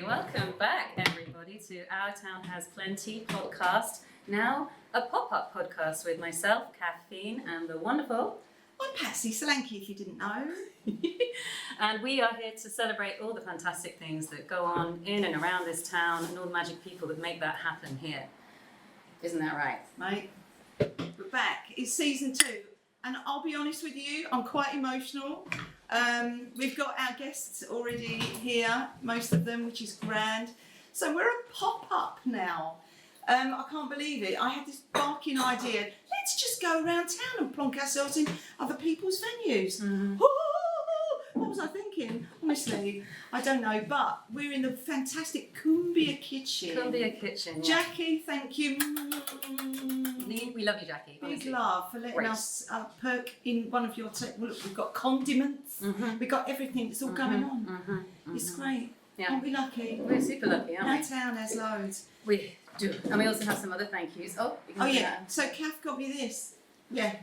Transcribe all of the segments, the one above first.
Welcome back, everybody, to Our Town Has Plenty podcast. Now, a pop-up podcast with myself, Caffeine, and the wonderful... I'm Patsy Solanki, if you didn't know. And we are here to celebrate all the fantastic things that go on in and around this town and all the magic people that make that happen here. Isn't that right? Mate, we're back. It's season 2. And I'll be honest with you, I'm quite emotional. We've got our guests already here, most of them, which is grand. So we're a pop-up now. I can't believe it. I had this barking idea. Let's just go around town and plonk ourselves in other people's venues. Mm-hmm. What was I thinking? Honestly, I don't know. But we're in the fantastic Cumbia Kitchen. Cumbia Kitchen, yeah. Jackie, thank you. We love you, Jackie. Big love for letting us perk in one of your... Look, we've got condiments. Mm-hmm. We've got everything. It's all going on. Mm-hmm. Mm-hmm. It's great. Yeah. Aren't we lucky? We're super lucky, aren't we? Our town has loads. We do. And we also have some other thank yous. Oh yeah. So Caf got me this. Yeah.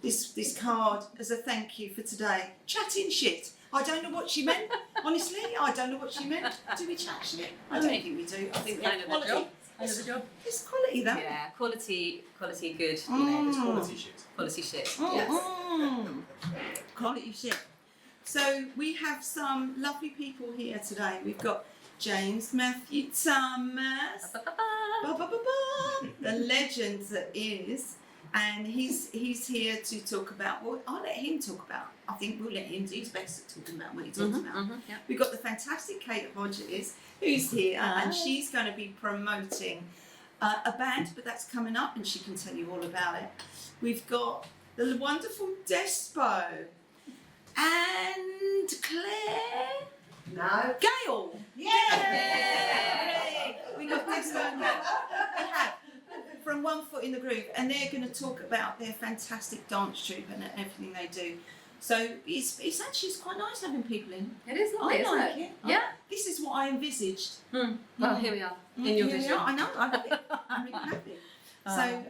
This card as a thank you for today. Chatting shit. I don't know what she meant. Honestly, I don't know what she meant. Do we chat shit? I don't think we do. I think we have quality. The job. It's quality though. Yeah, quality good. It's quality shit. Quality shit. Yes. Quality shit. So we have some lovely people here today. We've got James Matthew Thomas, the legend that is, and he's here to talk about. Well, I'll let him talk about. I think we'll let him. He's best at talking about what he talks about. Mm-hmm, yeah. We've got the fantastic Kate Hodges, who's here, and she's going to be promoting a band, but that's coming up, and she can tell you all about it. We've got the wonderful Despo and Claire. No. Gail! Yay! We got Despo and Gail. We have from One Foot in the Groove, and they're going to talk about their fantastic dance troupe and everything they do. So it's actually quite nice having people in. It is lovely, I like isn't it. Yeah. This is what I envisaged. Well, here we are in your vision. I know. I'm really happy. So,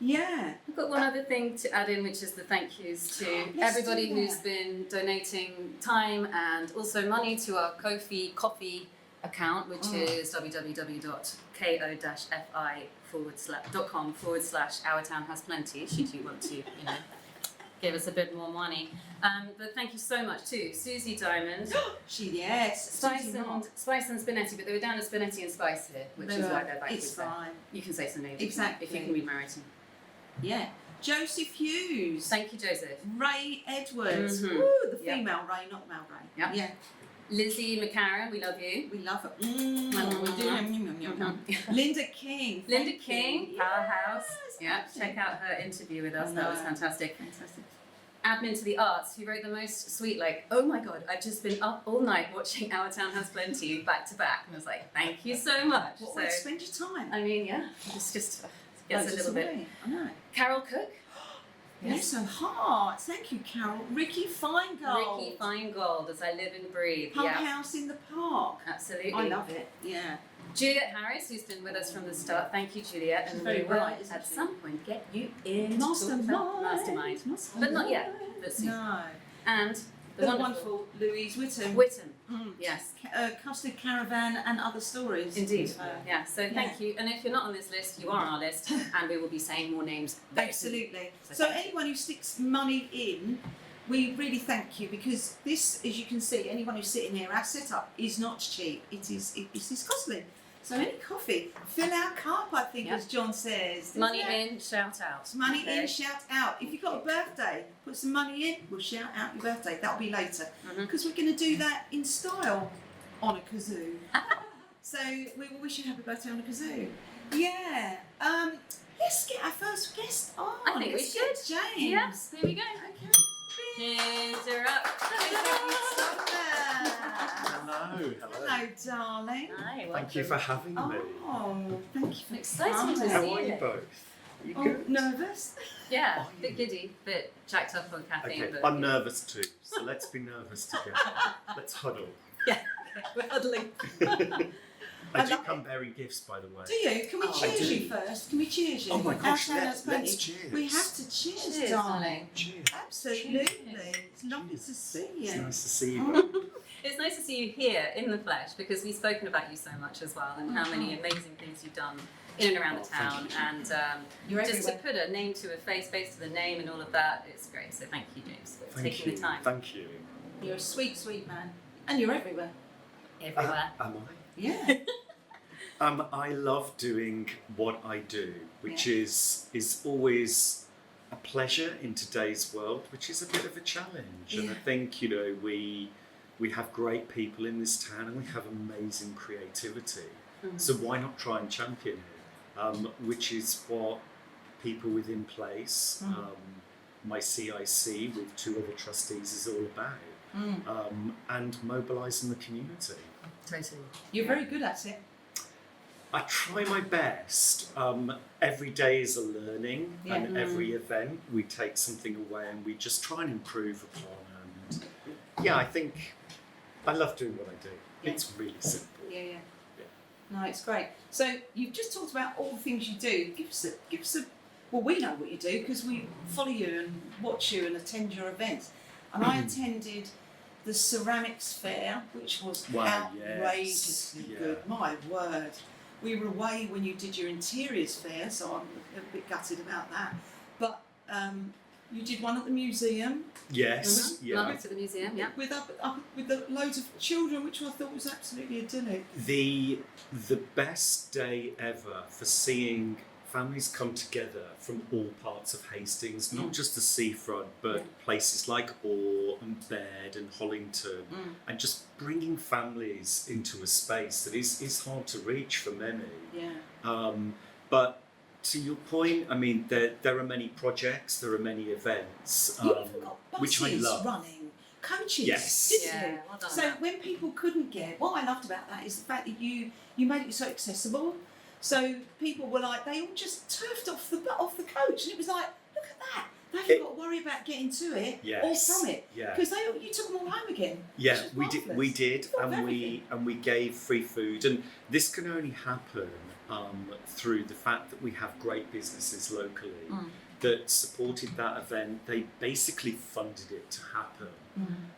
yeah. I've got one other thing to add in, which is the thank yous to everybody who's been donating time and also money to our Ko-fi coffee account, which is www.ko-fi.com/Our Town Has Plenty, should you want to, give us a bit more money. But thank you so much to Susie Diamond. Spice and Spinetti, but they were down to Spinetti and Spice here, which is why they're back. It's fine. You can say some names. Exactly. If you can read my writing. Yeah. Joseph Hughes. Thank you, Joseph. Ray Edwards. Mm-hmm. Woo, the female Ray, not the male Ray. Yep. Yeah. Lizzie McCarran, we love you. We love her. Linda King. Linda King, Powerhouse. Yeah, check out her interview with us. That was fantastic. Fantastic. Admin to the Arts, who wrote the most sweet, oh my God, I've just been up all night watching Our Town Has Plenty back to back. And I was like, thank you so much. What way to spend your time? I mean, yeah, just gets a little bit. I know. Carol Cook. Yes, so hard. Thank you, Carol. Ricky Feingold. Ricky Feingold, As I Live and Breathe. Pump House in the Park. Absolutely. I love it. Yeah. Juliet Harris, who's been with us from the start. Thank you, Juliet. She's and very we will bright, isn't at she? some point get you in. Mastermind. But not yet. But soon. No. And the wonderful Louise Whittam. Yes. Custard Caravan and Other Stories. Indeed. Yeah. So thank you. And if you're not on this list, you are on our list, and we will be saying more names. Absolutely. So anyone who sticks money in, we really thank you, because this, as you can see, anyone who's sitting here, our setup is not cheap. It is costly. So any coffee, fill our cup, I think, as John says. Money in, shout out. Money in, shout out. If you've got a birthday, put some money in, we'll shout out your birthday. That'll be later. Because we're going to do that in style on a kazoo. So we will wish you happy birthday on a kazoo. Yeah. Let's get our first guest on. I think we should. James. Yes, here we go. Okay. Cheers, you're up. Hello. Hello, darling. Hi, welcome. Thank you for having me. Oh, thank you for exciting to see How you. are you both? You Oh, good? nervous? Yeah, a bit giddy, bit jacked up on caffeine. Okay, but I'm nervous too, so let's be nervous together. Let's huddle. Yeah, we're huddling. I do come bearing gifts, by the way. Do you? Can we cheers you first? Can we cheers you? Oh my gosh, Our Town Has Plenty. let's cheers. We have to cheers, Cheers, darling. Cheers. Absolutely. It's lovely to see you. It's nice to see you. It's nice to see you here in the flesh because we've spoken about you so much as well and how many amazing things you've done in and around the town. And just to put a name to a face to the name and all of that, it's great. So thank you, James, for taking the time. Thank you. You're a sweet, sweet man. And you're everywhere. Everywhere. Am I? Yeah. I love doing what I do, which is always a pleasure in today's world, which is a bit of a challenge. And I think, we have great people in this town and we have amazing creativity. So why not try and champion it? Which is what people within place, my CIC with 2 other trustees is all about. And mobilising the community. Totally. You're very good at it. I try my best. Every day is a learning, and every event we take something away and we just try and improve upon. And I think I love doing what I do. Yeah. It's really simple. Yeah. No, it's great. So you've just talked about all the things you do. Give us a. Well, we know what you do because we follow you and watch you and attend your events. And I attended the ceramics fair, which was outrageously good. My word. We were away when you did your interiors fair, so I'm a bit gutted about that. But you did one at the museum. Yes. Lovely to the museum, With the loads of children, which I thought was absolutely idyllic. The best day ever for seeing families come together from all parts of Hastings, not just the seafront, but places like Orr and Baird and Hollington, and just bringing families into a space that is hard to reach for many. Yeah. But to your point, I mean, there are many projects, there are many events, You even got buses which I love. running, coaches, Yes. didn't you? Well done. So when people couldn't get, what I loved about that is the fact that you made it so accessible. So people were like, they all just turfed off the coach, and it was like, look at that. They haven't got to worry about getting to it or from it, because you took them all home again. Yeah, we did, and we gave free food, and this can only happen through the fact that we have great businesses locally that supported that event. They basically funded it to happen.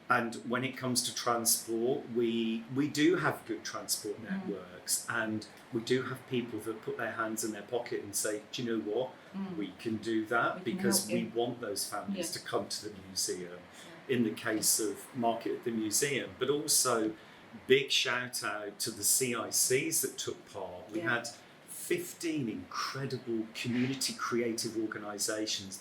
And when it comes to transport, we do have good transport networks, and we do have people that put their hands in their pocket and say, do you know what, we can do that because we want those families to come to the museum. In the case of Market at the Museum, but also big shout out to the CICs that took part. We had 15 incredible community creative organisations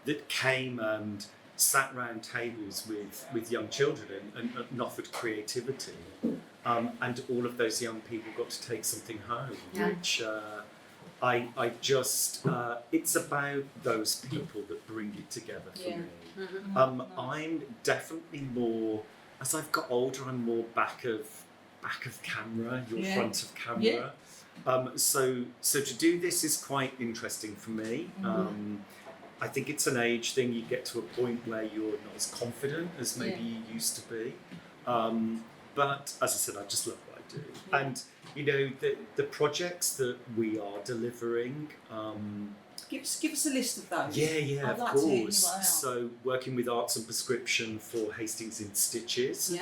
that came and sat round tables with young children and offered creativity. And all of those young people got to take something home, which I just, it's about those people that bring it together for me. I'm definitely more, as I've got older, I'm more back of camera, front of camera. So to do this is quite interesting for me. I think it's an age thing. You get to a point where you're not as confident as maybe you used to be. But as I said, I just love what I do. And the projects that we are delivering. Give us a list of those. Yeah, I'd of like to hear course. what they are. So working with Arts and Prescription for Hastings in Stitches.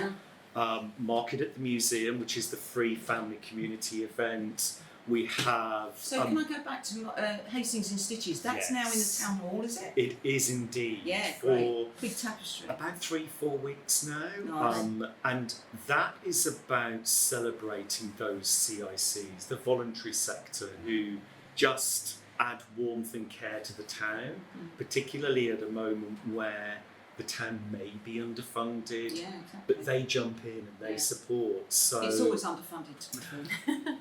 Market at the Museum, which is the free family community event. We have. So can I go back to Hastings in Stitches? That's now in the town hall, is it? It is indeed. Yeah, for great. Big tapestry. About 3-4 weeks now. Nice. And that is about celebrating those CICs, the voluntary sector, who just add warmth and care to the town, particularly at a moment where the town may be underfunded, but they jump in and they support. So it's always underfunded, to be fair.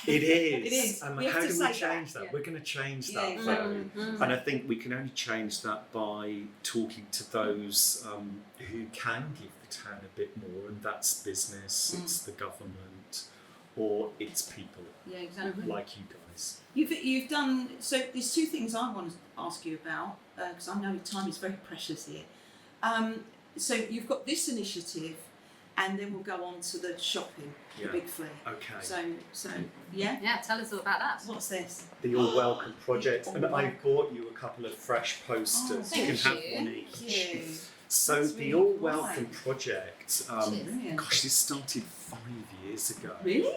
It is. It is. And We have how to do say we change that? Yeah. We're going to change that. Yeah, though. exactly. And I think we can only change that by talking to those who can give the town a bit more, and that's business, it's the government, or it's people Yeah, exactly. like you guys. You've done, so there's 2 things I want to ask you about, because I know time is very precious here. So you've got this initiative, and then we'll go on to the shopping, the Big Flea. Okay. So yeah. Yeah, tell us all about that. What's this? The All Welcome project, All and I Welcome. bought you a couple of fresh posters. Oh, you can thank have you. one each. Thank you. So That's the really All quite. Welcome project, Brilliant. gosh, this started 5 years ago. Really?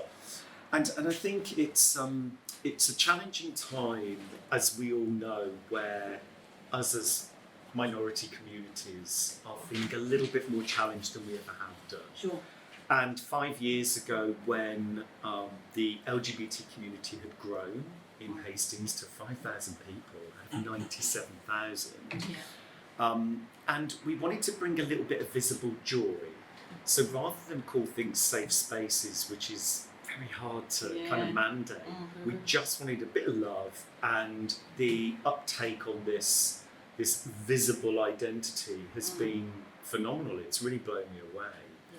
And I think it's a challenging time, as we all know, where us as minority communities are feeling a little bit more challenged than we ever have done. Sure. And 5 years ago, when the LGBT community had grown in Hastings to 5,000 people out of 97,000, and we wanted to bring a little bit of visible joy. So rather than call things safe spaces, which is very hard to kind of mandate, we just wanted a bit of love, and the uptake on this visible identity has been phenomenal. It's really blown me away.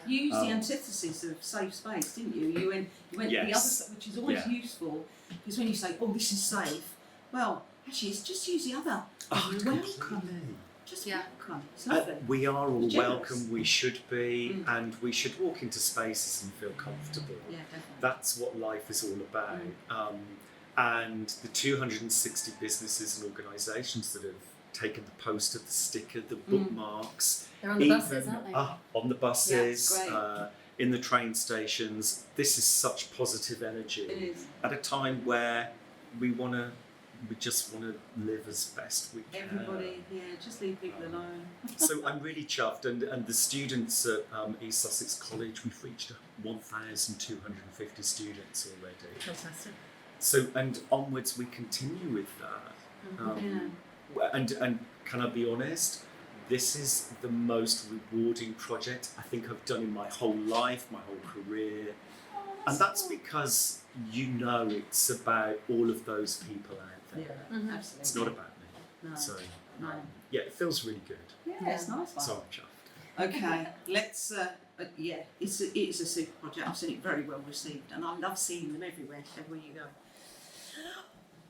You used the antithesis of safe space, didn't you? You went the other side, which is always useful, because when you say, "Oh, this is safe," well, actually, it's just use the other. Welcome. Just welcome. It's lovely. We are all Generous. welcome. We should be, and we should walk into spaces and feel comfortable. Yeah, definitely. That's what life is all about. And the 260 businesses and organisations that have taken the poster, the sticker, the bookmarks. They're on the buses, aren't they? On the buses, great. in the train stations. This is such positive energy. It is. At a time where we just want to live as best we can. Everybody, just leave people alone. So I'm really chuffed, and the students at East Sussex College, we've reached 1,250 students already. Fantastic. So, and onwards we continue with that. And can I be honest? This is the most rewarding project I think I've done in my whole life, my whole career. And that's because it's about all of those people out there. Absolutely. It's not about me. No. So, No. yeah, it feels really good. Yeah, it's nice. So I'm chuffed. Okay, let's. It's a super project. I've seen it very well received, and I love seeing them everywhere you go.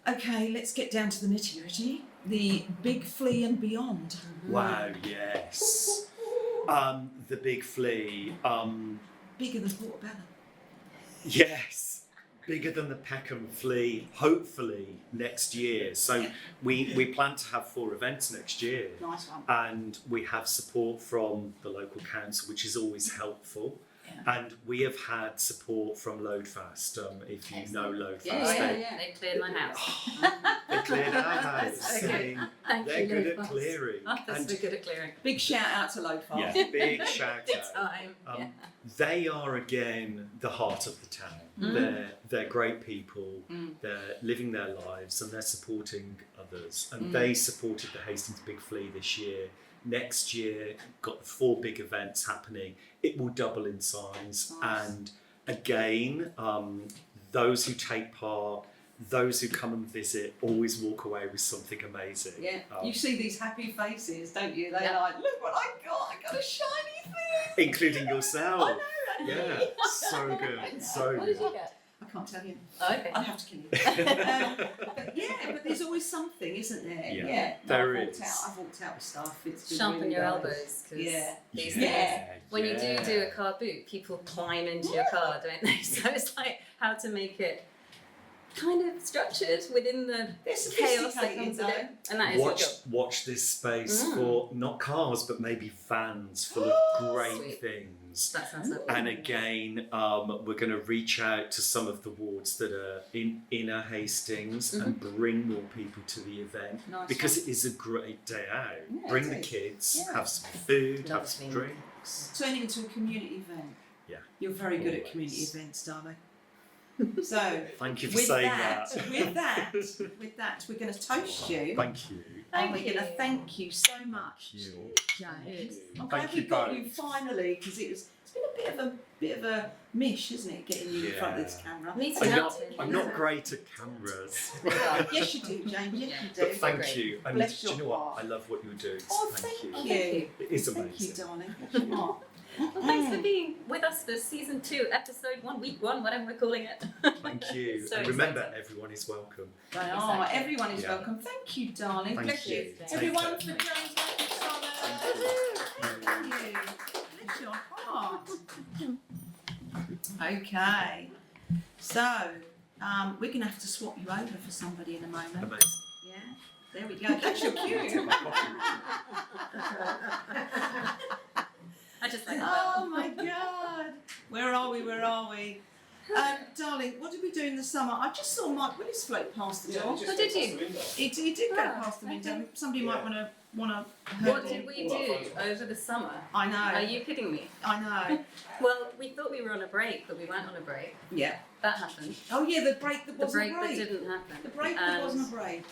Okay, let's get down to the nitty gritty. The Big Flea and beyond. Wow, yes. The Big Flea. Bigger than Portobello. Yes. Bigger than the Peckham Flea, hopefully next year. So we plan to have 4 events next year. Nice one. And we have support from the local council, which is always helpful. Yeah. And we have had support from Loadfast, if you know Loadfast. They cleared my house. They cleared our house. Okay. They're good at clearing. They're so good at clearing. Big shout out to Loadfast. Yeah, big shout Big out. time. They are again the heart of the town. They're great people. They're living their lives and they're supporting others. And they supported the Hastings Big Flea this year. Next year, got 4 big events happening. It will double in size. Nice. And again, those who take part, those who come and visit, always walk away with something amazing. Yeah, you see these happy faces, don't you? They're like, look what I got a shiny thing. Including yourself. I know, Yeah, so good, so What did good. you get? I can't tell you. Oh, okay. I'll have to kill you. But there's always something, isn't there? Yeah, there I've is. I've walked out with stuff. It's been Sharpen really your nice. elbows. 'Cause Yeah. These Yeah. days, when you do a car boot, people climb into your car, don't they? So it's like how to make it kind of structured within the It's chaos that sophisticated, comes with though. it. And that is your job. Watch this space for not cars, but maybe vans full of great Sweet. things. That sounds lovely. And again, we're going to reach out to some of the wards that are in inner Hastings and bring more people to the event Nice because one. it is a great day out. Yeah, Bring it the is. kids, Yeah. have some food, have Lovely. some drinks. Turn it into a community event. Yeah. You're very good at Always. community events, darling. So, Thank you for with saying that, that. with that, we're going to toast you. Thank you. And we're going to thank you so much, you. James. I'm Thank glad you we got both. you finally because it's been a bit of a mish, isn't it, getting you in front of this camera? Me I'm too. not, I'm not great at cameras. Yes, you do, James. Yes, you do. But thank Great. you. And Bless do you your know what? heart. I love what you're doing. Oh, so thank you. Thank It is Thank you, amazing. darling. Bless your heart. Well, thanks for being with us for season 2, episode 1, week 1, whatever we're calling it. Thank you. So and remember, exciting. everyone is welcome. They are. Exactly. Everyone is Yeah. welcome. Thank you, darling. Thank Bless you. you. Take Everyone care. for James Michaels. Thank you. Bless your heart. Okay. So, we're going to have to swap you over for somebody in a moment. Amazing. Yeah. There we go. That's your cue. summer, I just saw Mike Willis float past the door. Oh, did you? He did go past the window. Somebody might want to. What did we do over the summer? I know. Are you kidding me? I know. Well, we thought we were on a break, but we weren't on a break. Yeah. That happened. Oh yeah, the break that The wasn't break a break. that didn't happen. The break that wasn't a break.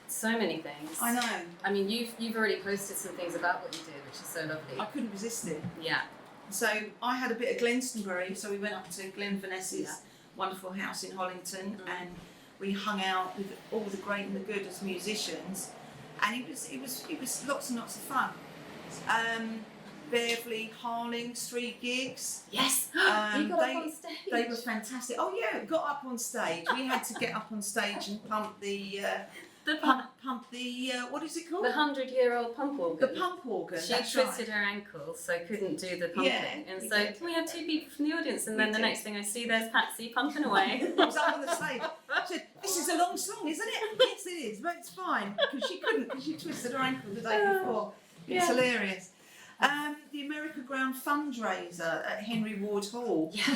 So many things. I know. I mean, you've already posted some things about what you did, which is so lovely. I couldn't resist it. Yeah. So I had a bit of Glenstonbury, so we went up to Glenn Vanessa's wonderful house in Hollington, and we hung out with all the great and the good as musicians, and it was lots and lots of fun. Beverley, Harling, 3 gigs. Yes. You got up on stage. They were fantastic. Oh yeah, got up on stage. We had to get up on stage and pump the what is it called? The 100-year-old pump organ. The pump organ. She twisted her ankle, so couldn't do the pumping. And so we had 2 people from the audience, and then the next thing I see, there's Patsy pumping away. I was up on the stage. She said, "This is a long song, isn't it?" Yes, it is, but it's fine because she couldn't, because she twisted her ankle the day before. It's hilarious. The America Ground fundraiser at Henry Ward Hall. Yeah.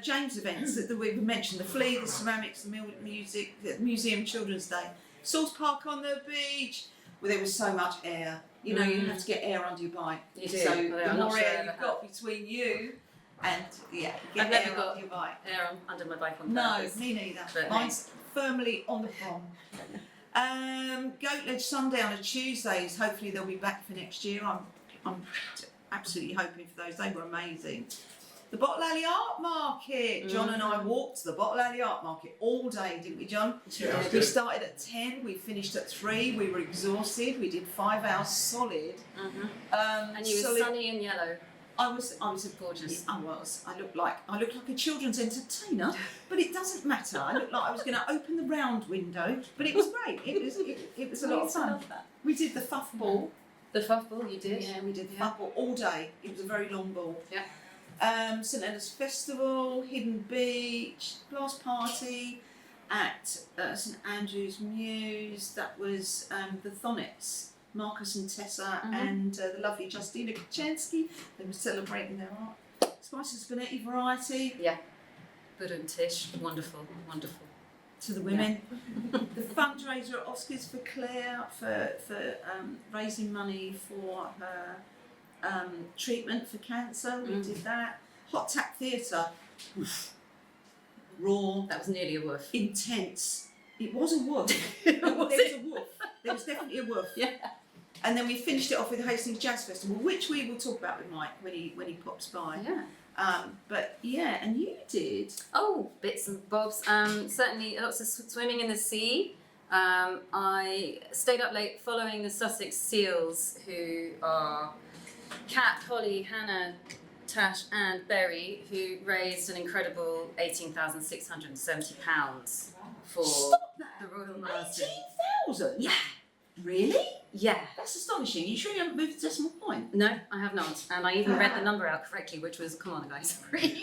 James events that we've mentioned, the Flea, the ceramics, the music, the museum Children's Day, Sauce Park on the beach, where there was so much air. You know, you have to get air under your bike. You do. So Well, the more air you've got between you and get I've air never got under your bike. Air under my bike on No, purpose. me neither. But Mine's firmly on the prom. Goatledge Sundowner Tuesdays, hopefully they'll be back for next year. I'm absolutely hoping for those. They were amazing. The Bottle Alley Art Market. John and I walked the Bottle Alley Art Market all day, didn't we, John? Yeah, we started at 10, we finished at 3, we were exhausted, we did 5 hours solid. And you were sunny and yellow. I was Gorgeous. I looked like a children's entertainer, but it doesn't matter. I looked like I was going to open the round window, but it was great. It was a lot of fun. We did the fuff ball. The fuff ball you did? Yeah, we did the fuff ball all day. It was a very long ball. Yeah. St Andrews Festival, Hidden Beach, Blast Party at St Andrews Mews. That was the Thonets, Marcus and Tessa, and the lovely Justina Kaczynski. They were celebrating their art. Spices Spinetti variety. Yeah. Good and Tish. Wonderful, wonderful. To the women. The fundraiser at Oscars for Claire for raising money for her treatment for cancer. We did that. Hot Tap Theatre. Raw. That was nearly a woof. Intense. It was a woof. There was a woof. There was definitely a woof. Yeah. And then we finished it off with the Hastings Jazz Festival, which we will talk about with Mike when he pops by. Yeah. But yeah, and you did. Oh, bits and bobs. Certainly lots of swimming in the sea. I stayed up late following the Sussex Seals, who are Kat, Holly, Hannah, Tash and Berry, who raised an incredible £18,670 for the Royal Marsden. 18,000? Yeah. Really? Yeah. That's astonishing. You sure you haven't moved the decimal point? No, I have not. And I even read the number out correctly, which was, come on guys,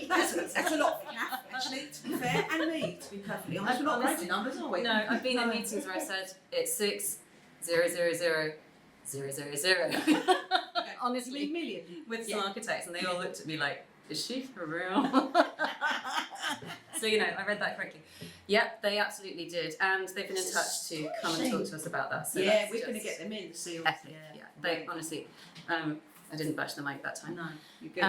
That's a lot for Kath, actually, to be fair, and me, to be perfectly honest. We're not great with numbers, are we? No, I've been in meetings where I said, it's 6,000,000. Honestly, million. with some architects, and they all looked at me like, is she for real? So, I read that correctly. Yep, they absolutely did. And they've been in touch to come and talk to us about that. So yeah, we're going to get them in, the seals. Epic. Yeah. They, honestly, I didn't bash the mic that time. No, you're good.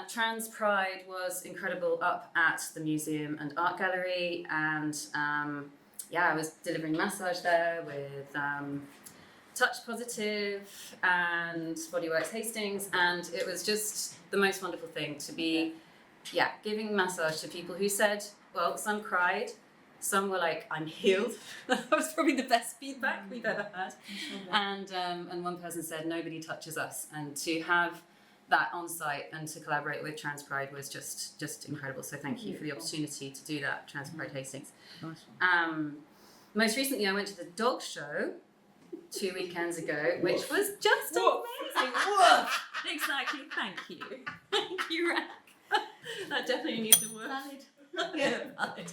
Trans Pride was incredible up at the museum and art gallery. And I was delivering massage there with Touch Positive and Bodyworks Hastings, and it was just the most wonderful thing to be, giving massage to people who said, well, some cried, some were like, I'm healed. That was probably the best feedback we've ever had. And one person said, nobody touches us. And to have that on site and to collaborate with Trans Pride was just incredible. So thank you for the opportunity to do that, Trans Pride Hastings. Nice one. Most recently, I went to the dog show 2 weekends ago, which was just amazing. Exactly. Thank you, Rack. That definitely needs a word. Valid.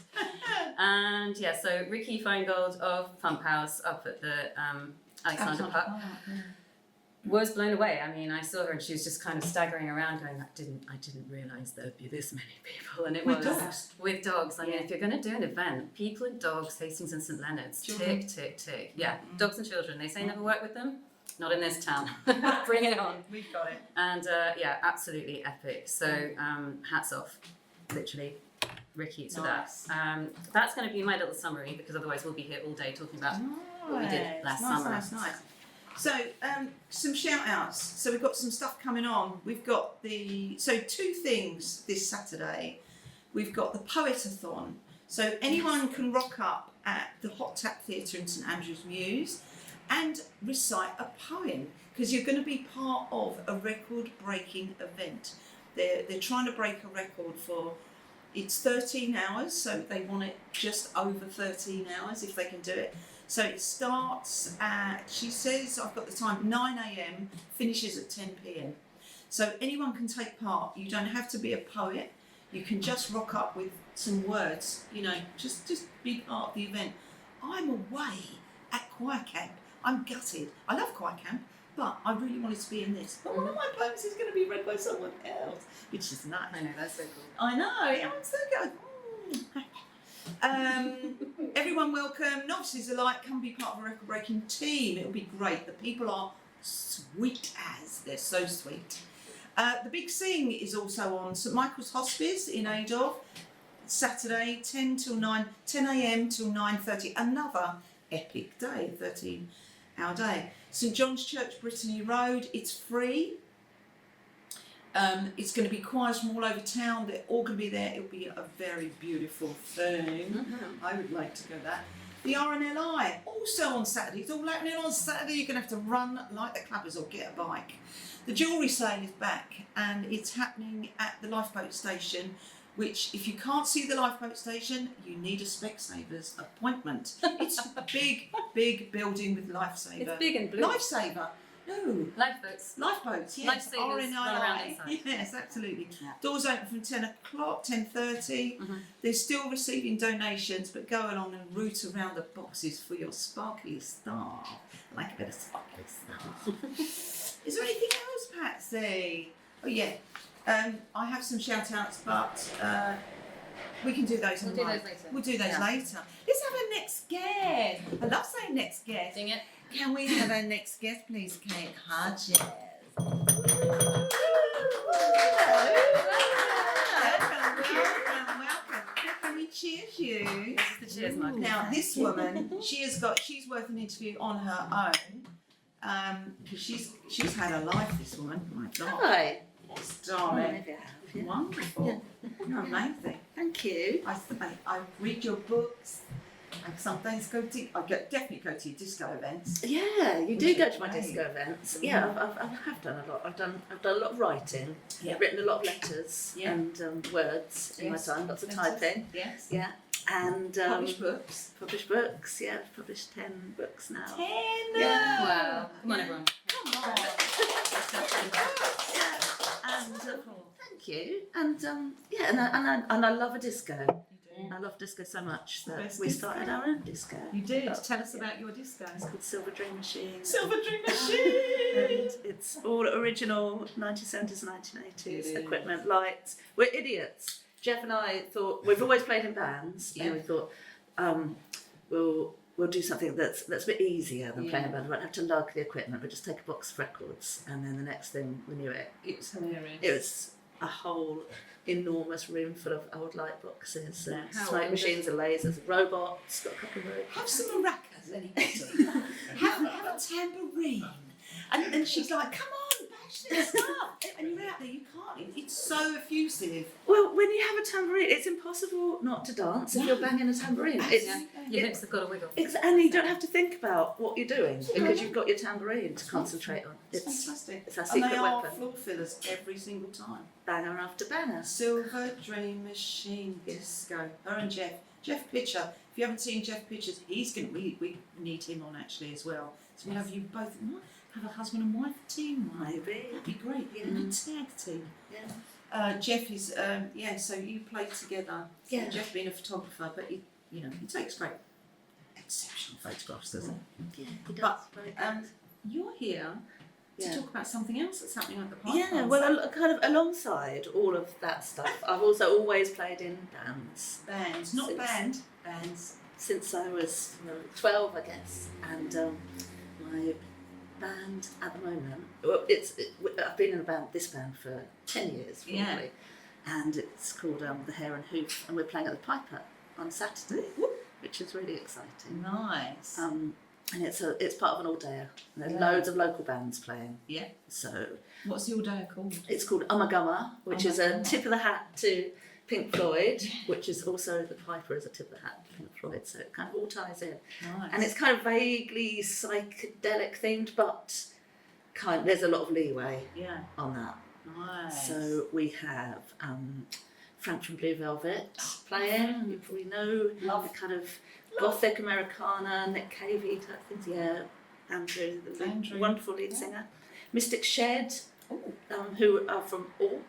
And so Ricky Feingold of Pump House up at the Alexander Park. was blown away. I mean, I saw her and she was just kind of staggering around going, I didn't realise there'd be this many people. And it With was dogs. with dogs. I mean, Yeah. if you're going to do an event, people and dogs, Hastings and St Leonards, Children. tick, tick, tick. Yeah, dogs and children. They say never work with them. Not in this town. Bring it on. We've got it. And yeah, absolutely epic. So hats off, literally, Ricky, to Nice. that. That's going to be my little summary because otherwise we'll be here all day talking about what we did last summer. Nice. So, some shout outs. So, we've got some stuff coming on. We've got two things this Saturday. We've got the Poetathon. So, anyone can rock up at the Hot Tap Theatre in St Andrews Mews and recite a poem because you're going to be part of a record breaking event. They're trying to break a record for. It's 13 hours, so they want it just over 13 hours if they can do it. So it starts at, she says, I've got the time, 9 a.m, finishes at 10 p.m. So anyone can take part. You don't have to be a poet. You can just rock up with some words, just be part of the event. I'm away at choir camp. I'm gutted. I love choir camp, but I really wanted to be in this. But one of my poems is going to be read by someone else, which is nice. I know, that's so cool. I know, I'm so good. Everyone welcome. Novices alike, come be part of a record breaking team. It'll be great. The people are sweet as. They're so sweet. The Big Sing is also on St Michaels Hospice in Adolf. Saturday, 10 a.m. till 9:30. Another epic day, 13-hour day. St John's Church, Brittany Road. It's free. It's going to be choirs from all over town. They're all going to be there. It'll be a very beautiful thing. I would like to go that. The RNLI, also on Saturday. It's all happening on Saturday. You're going to have to run like the clubbers or get a bike. The jewellery sale is back and it's happening at the lifeboat station, which if you can't see the lifeboat station, you need a Specsavers appointment. It's a big building with Lifesaver. It's big and blue. Lifesaver. No. Lifeboats. Lifeboats, yes. Lifesavers run around inside. Yes, absolutely. Yeah. Doors open from 10 o'clock, 10:30. They're still receiving donations, but go along and root around the boxes for your sparkly staff. I like a bit of sparkly stuff. Is there anything else, Patsy? Oh, yeah. I have some shout outs, but we can do those We'll on do live. those later. We'll do those Yeah. later. Let's have our next guest. I love saying next guest. Sing it. Can we have our next guest, please, Kate Hodges? Welcome. Can we cheers you? This is the cheers mug. Now, this woman, she's worth an interview on her own, because she's had a life. This woman, my God, Hi. yes, darling, Maybe I have, yeah. wonderful. You're amazing. Thank you. I read your books. I sometimes definitely go to your disco events. Yeah, you Which do is go to my great. disco events. Yeah, I have done a lot. I've done a lot of writing. Yeah. I've written a lot of letters Yeah. and words in my Yes. time. Lots of Letters. typing. Yes. Yeah, and Published books. Published books. Yeah, I've published 10 books now. 10. Yeah. Wow. Come on, everyone. Come on. Yeah, and thank you. And and I love a disco. I love disco so much that Best we disco. started our own disco. You did. Oh, Tell us about your disco. It's called Silver Dream Machine. Silver Dream And Machine. it's all original 1970s, 1980s It is. equipment, lights. We're idiots. Jeff and I thought, we've always played in bands, Yeah. and we thought, we'll do something that's a bit easier than playing in a band. We won't have to lug the equipment, we'll just take a box of records, and then the next thing we knew it. It's hilarious. It was a whole enormous room full of old light boxes and How smoke wonderful. machines and lasers, robots, got a couple of robots. Have some maracas, anybody. have a tambourine. And she's like, come on, bash this stuff. And you're out there, you can't. It's so effusive. Well, when you have a tambourine, it's impossible not to dance if you're banging a tambourine. It's, Yeah. Your hips have got to wiggle. and you don't have to think about what you're doing because you've got your tambourine to concentrate on. It's It's fantastic. it's our And they secret are weapon. floor fillers every single time. Banger after banger. Silver Dream Machine Disco. Her and Jeff. Jeff Pitcher. If you haven't seen Jeff Pitcher's, we need him on actually as well. So we'll have you both have a husband and wife team. Maybe. That'd be great. Yeah. A tag team. Yeah. Jeff is so you play together. Yeah. Jeff being a photographer, but he takes great exceptional photographs, doesn't he? Yeah. He does. But, Very um, good. You're here to talk about something else that's happening at the park. Yeah, well, kind of alongside all of that stuff, I've also always played in bands. Bands, not Since- band, bands. Since I was 12, I guess, and my band at the moment, well, I've been in this band for 10 years, probably, Yeah. and it's called The Hare and Hoof, and we're playing at the Piper on Saturday, which is really exciting. Nice. And it's part of an all-dayer. There's loads of local bands playing. Yeah. So What's the all-day called? it's called Ummagumma, which is a Ummagumma. tip of the hat to Pink Floyd, which is also the Piper is a tip of the hat to Pink Floyd. So it kind of all ties in. Nice. And it's kind of vaguely psychedelic themed, but there's a lot of leeway yeah. on that. Nice. So we have Frank from Blue Velvet playing. You probably know Love. the kind of Gothic Americana, Nick Cavey type things. Yeah, Andrew, the Andrew. wonderful lead singer. Mystic Shed, who are from All,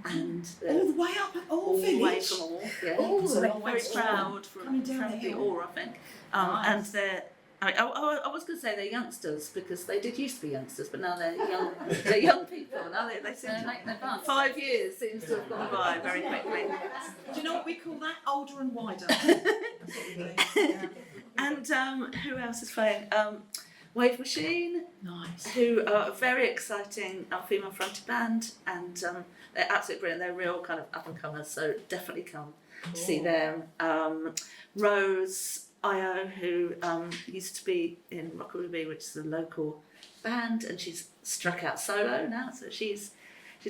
and all the way up at all all the way village. from All. Yeah, Oh, so a they're long way very from proud Coming down from the the hill. All, I think. Nice. And they're. I was going to say they're youngsters because they did used to be youngsters, but now they're young. They're young people. Now they seem to Like advanced. 5 years seems to have gone by very quickly. Do you know what we call that? Older and wider. And who else is playing? Wave Machine, Nice. who are a very exciting female fronted band, and they're absolutely brilliant. They're real kind of up and comers, so definitely come see them. Rose Io, who used to be in Rockarooby, which is a local band, and she's struck out solo now, so she's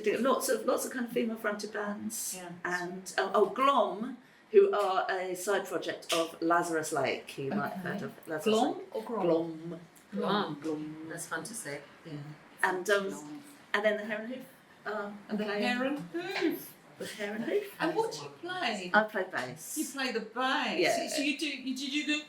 doing lots of kind of female fronted bands. Yeah. And Glom, who are a side project of Lazarus Lake. You might have heard of Lazarus Glom Lake. or Grom? Glom. Glom. Glom. That's fun to say. Yeah. And then the Hare and Hoof. And the playing Hare and Hoof. The Hare and Hoof. And what do you play? I play bass. You play the bass. Yeah. So you do the.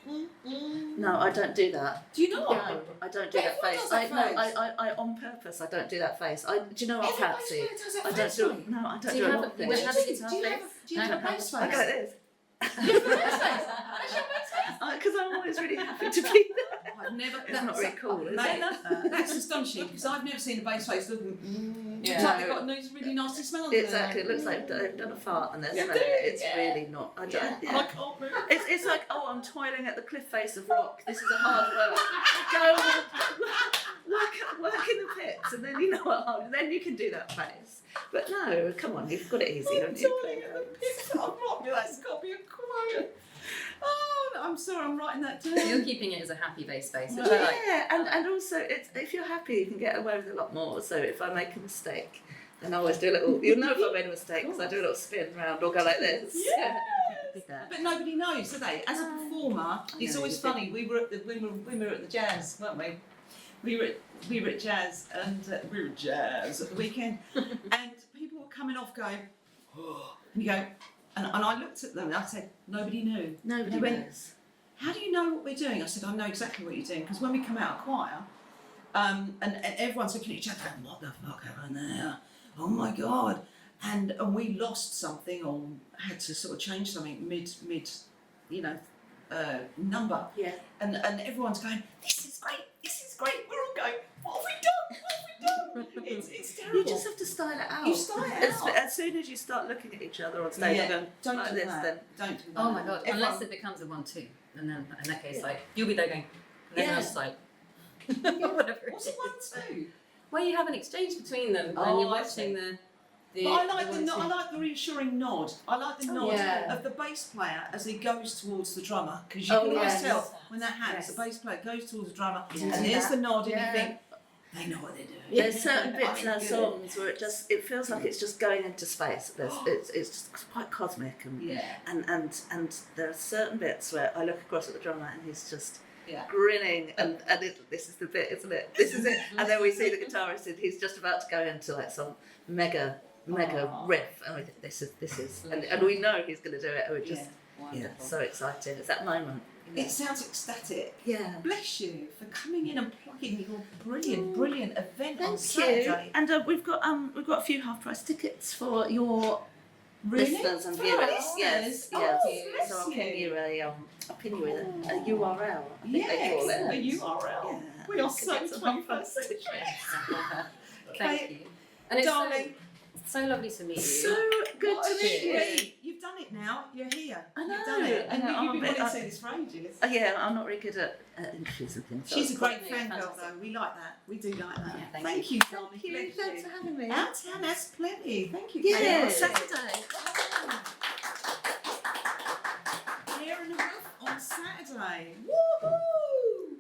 No, I don't do that. Do you not? No, I don't do that Everyone face. does that face. I on purpose. I don't do that face. Do you know what, Everybody Patsy? does that I don't face, do. don't you? No, I don't Do do you a have lot a- of do you things. have a guitar Do you have face? do you have a No, bass I go face? like this. You have a bass face? That's your bass face? Because I'm always really happy to be there. I've never. It's not very cool, is Mate, it? That's astonishing because I've never seen a bass face looking. Yeah. Looks like they've got a really nasty smell. Exactly. It looks like they've done a fart and they're Yeah, smelling do it. it, It's yeah. really not. I don't. And I Yeah. can't move. It's like, oh, I'm toiling at the cliff face of rock. This is a hard work. Go work in the pits, and then you know what? Then you can do that face. But no, come on, you've got it easy, haven't you? Darling, I'm not. That's got to be a quote. Oh, I'm sorry. I'm writing that down. You're keeping it as a happy bass face, which I Yeah, like. and also it's if you're happy, you can get away with a lot more. So if I make a mistake, then I always do a little. You'll know if I made a mistake because I do a little spin round or go like this. Yes. Yeah. But nobody knows, do they? As a performer, it's No, always you funny. We were at the Jazz, weren't we? We were at Jazz, and we were at Jazz at the weekend, and people were coming off going, oh, and you go, and I looked at them and I said, nobody knew. Nobody They went, knows. how do you know what we're doing? I said, I know exactly what you're doing because when we come out of choir, and everyone's looking at each other, going, what the fuck happened there? Oh my god! And we lost something or had to sort of change something mid, number. Yeah. And everyone's going, this is great. We're all going, what have we done? It's terrible. You just have to style it out. You style it out. As soon as you start looking at each other on stage, Yeah, going don't like do this, that. then Don't do that. Oh my god, Everyone- unless it becomes a 1-2. And then in that case, like, you'll be there going, and Yeah. everyone else is like, whatever. What's it 1-2? Well, you have an exchange between them when Oh, you're I watching the But I like the the 1-2. I like the reassuring nod. I like the nod yeah. of the bass player as he goes towards the drummer because you Oh, can always yes. tell when that happens. Yes. The bass player goes towards the drummer Yeah. and there's the nod, Yeah. and you think they know what they're doing. there's certain bits I in our mean, songs where it feels like it's just going into space. It's just quite cosmic and Yeah. and there are certain bits where I look across at the drummer and he's just Yeah. grinning and this is the bit, isn't it? This is it. And then we see the guitarist and he's just about to go into like some mega Aw. riff and we think this is and we know he's going to do it and we're just Wonderful. so excited. It's that moment. you know. It sounds ecstatic. Yeah. Bless you for coming in and plugging your brilliant event on Thank you. Saturday. And we've got a few half price tickets for your Really? listeners and For viewers. listeners? Yes, Oh, yes. bless So I'll you. pin you a URL. I think they call Yes, it. a URL. Yeah. We are so It's a 21st century. Thank you. And it's Darling, so lovely to meet you. So good what to a meet you. treat. You've done it now. You're here. I know. You've done it. And I know, you've I'm been a bit- wanting to say this for ages. Yeah, I'm not very good at interviews and things. so She's a it's great Yeah, fan girl, fantastic. though. We like that. We do like that. Yeah, thank you, darling. Thank you. Bless Thanks for having me. Our town has plenty. Thank you. Yeah, Kate. Saturday. Hair and a hoof on Saturday. Woohoo!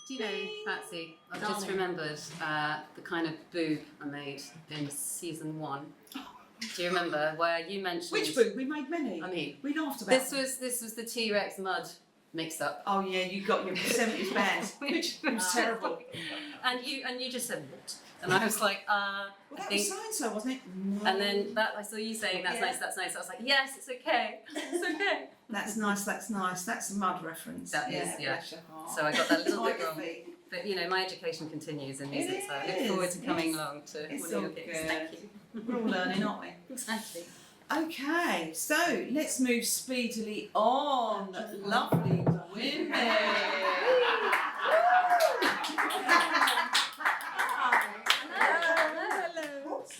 Do you know, Patsy, I've just Darling. remembered the kind of boob I made in season 1. Do you remember where you mentioned... Which boob? We made many. I mean, We laughed about this them. was the T-Rex mud mix-up. Oh yeah, you got your 70s band, which was terrible. And you just said, what? And I was like, Well, that was so and so, wasn't it? No. And then I saw you saying, that's Yeah. nice, that's nice. I was like, yes, it's okay. It's okay. That's nice. That's nice. That's a mud reference. That is, yeah. Bless your heart. So I got that a little bit Tiger wrong. feet. But you know, my education continues in music, It so I look is, forward to coming yes. along to It's one of your all gigs. good. Thank you. We're all learning, aren't we? Exactly. Okay, so let's move speedily on. Lovely women.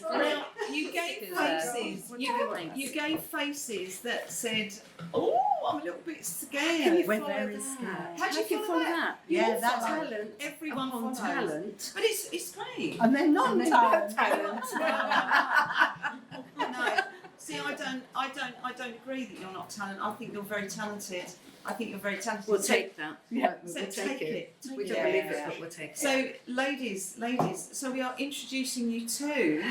Now, you gave faces. You gave faces that said, "Oh, I'm a little bit scared." We're very scared. How do you follow that? Yeah, all that's follow. talent. Everyone Upon follows. talent. But it's great. And then And then non-talent. No, see, I don't agree that you're not talented. I think you're very talented. I think you're very talented. We'll take that. Yeah. So We'll take it. We don't Yeah. believe it, but we'll take it. So, ladies, so we are introducing you to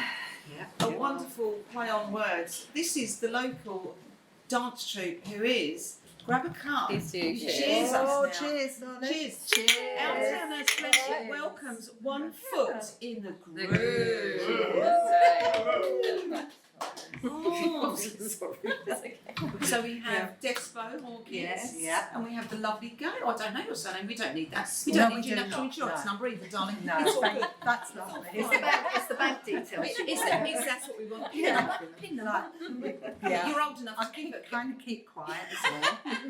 Yeah. a wonderful play on words. This is the local dance troupe who is grab a cup. Please do. Cheers us Oh, now. cheers, darling. Cheers. Cheers. Our town has friendship welcomes 1 foot in the The groove. groove. Oh. Sorry. So we have Despo, Hawkins, Yes. Yeah. and we have the lovely Gail. I don't know your surname. We don't need that. We No, don't we need your do national not, insurance no. number either, darling. No, It's all thank- good. that's lovely. It's the bank details. That's what we want. Pin Yeah. number. Pin number. Yeah. You're old enough I to keep keep it. kind of keep quiet as well. Don't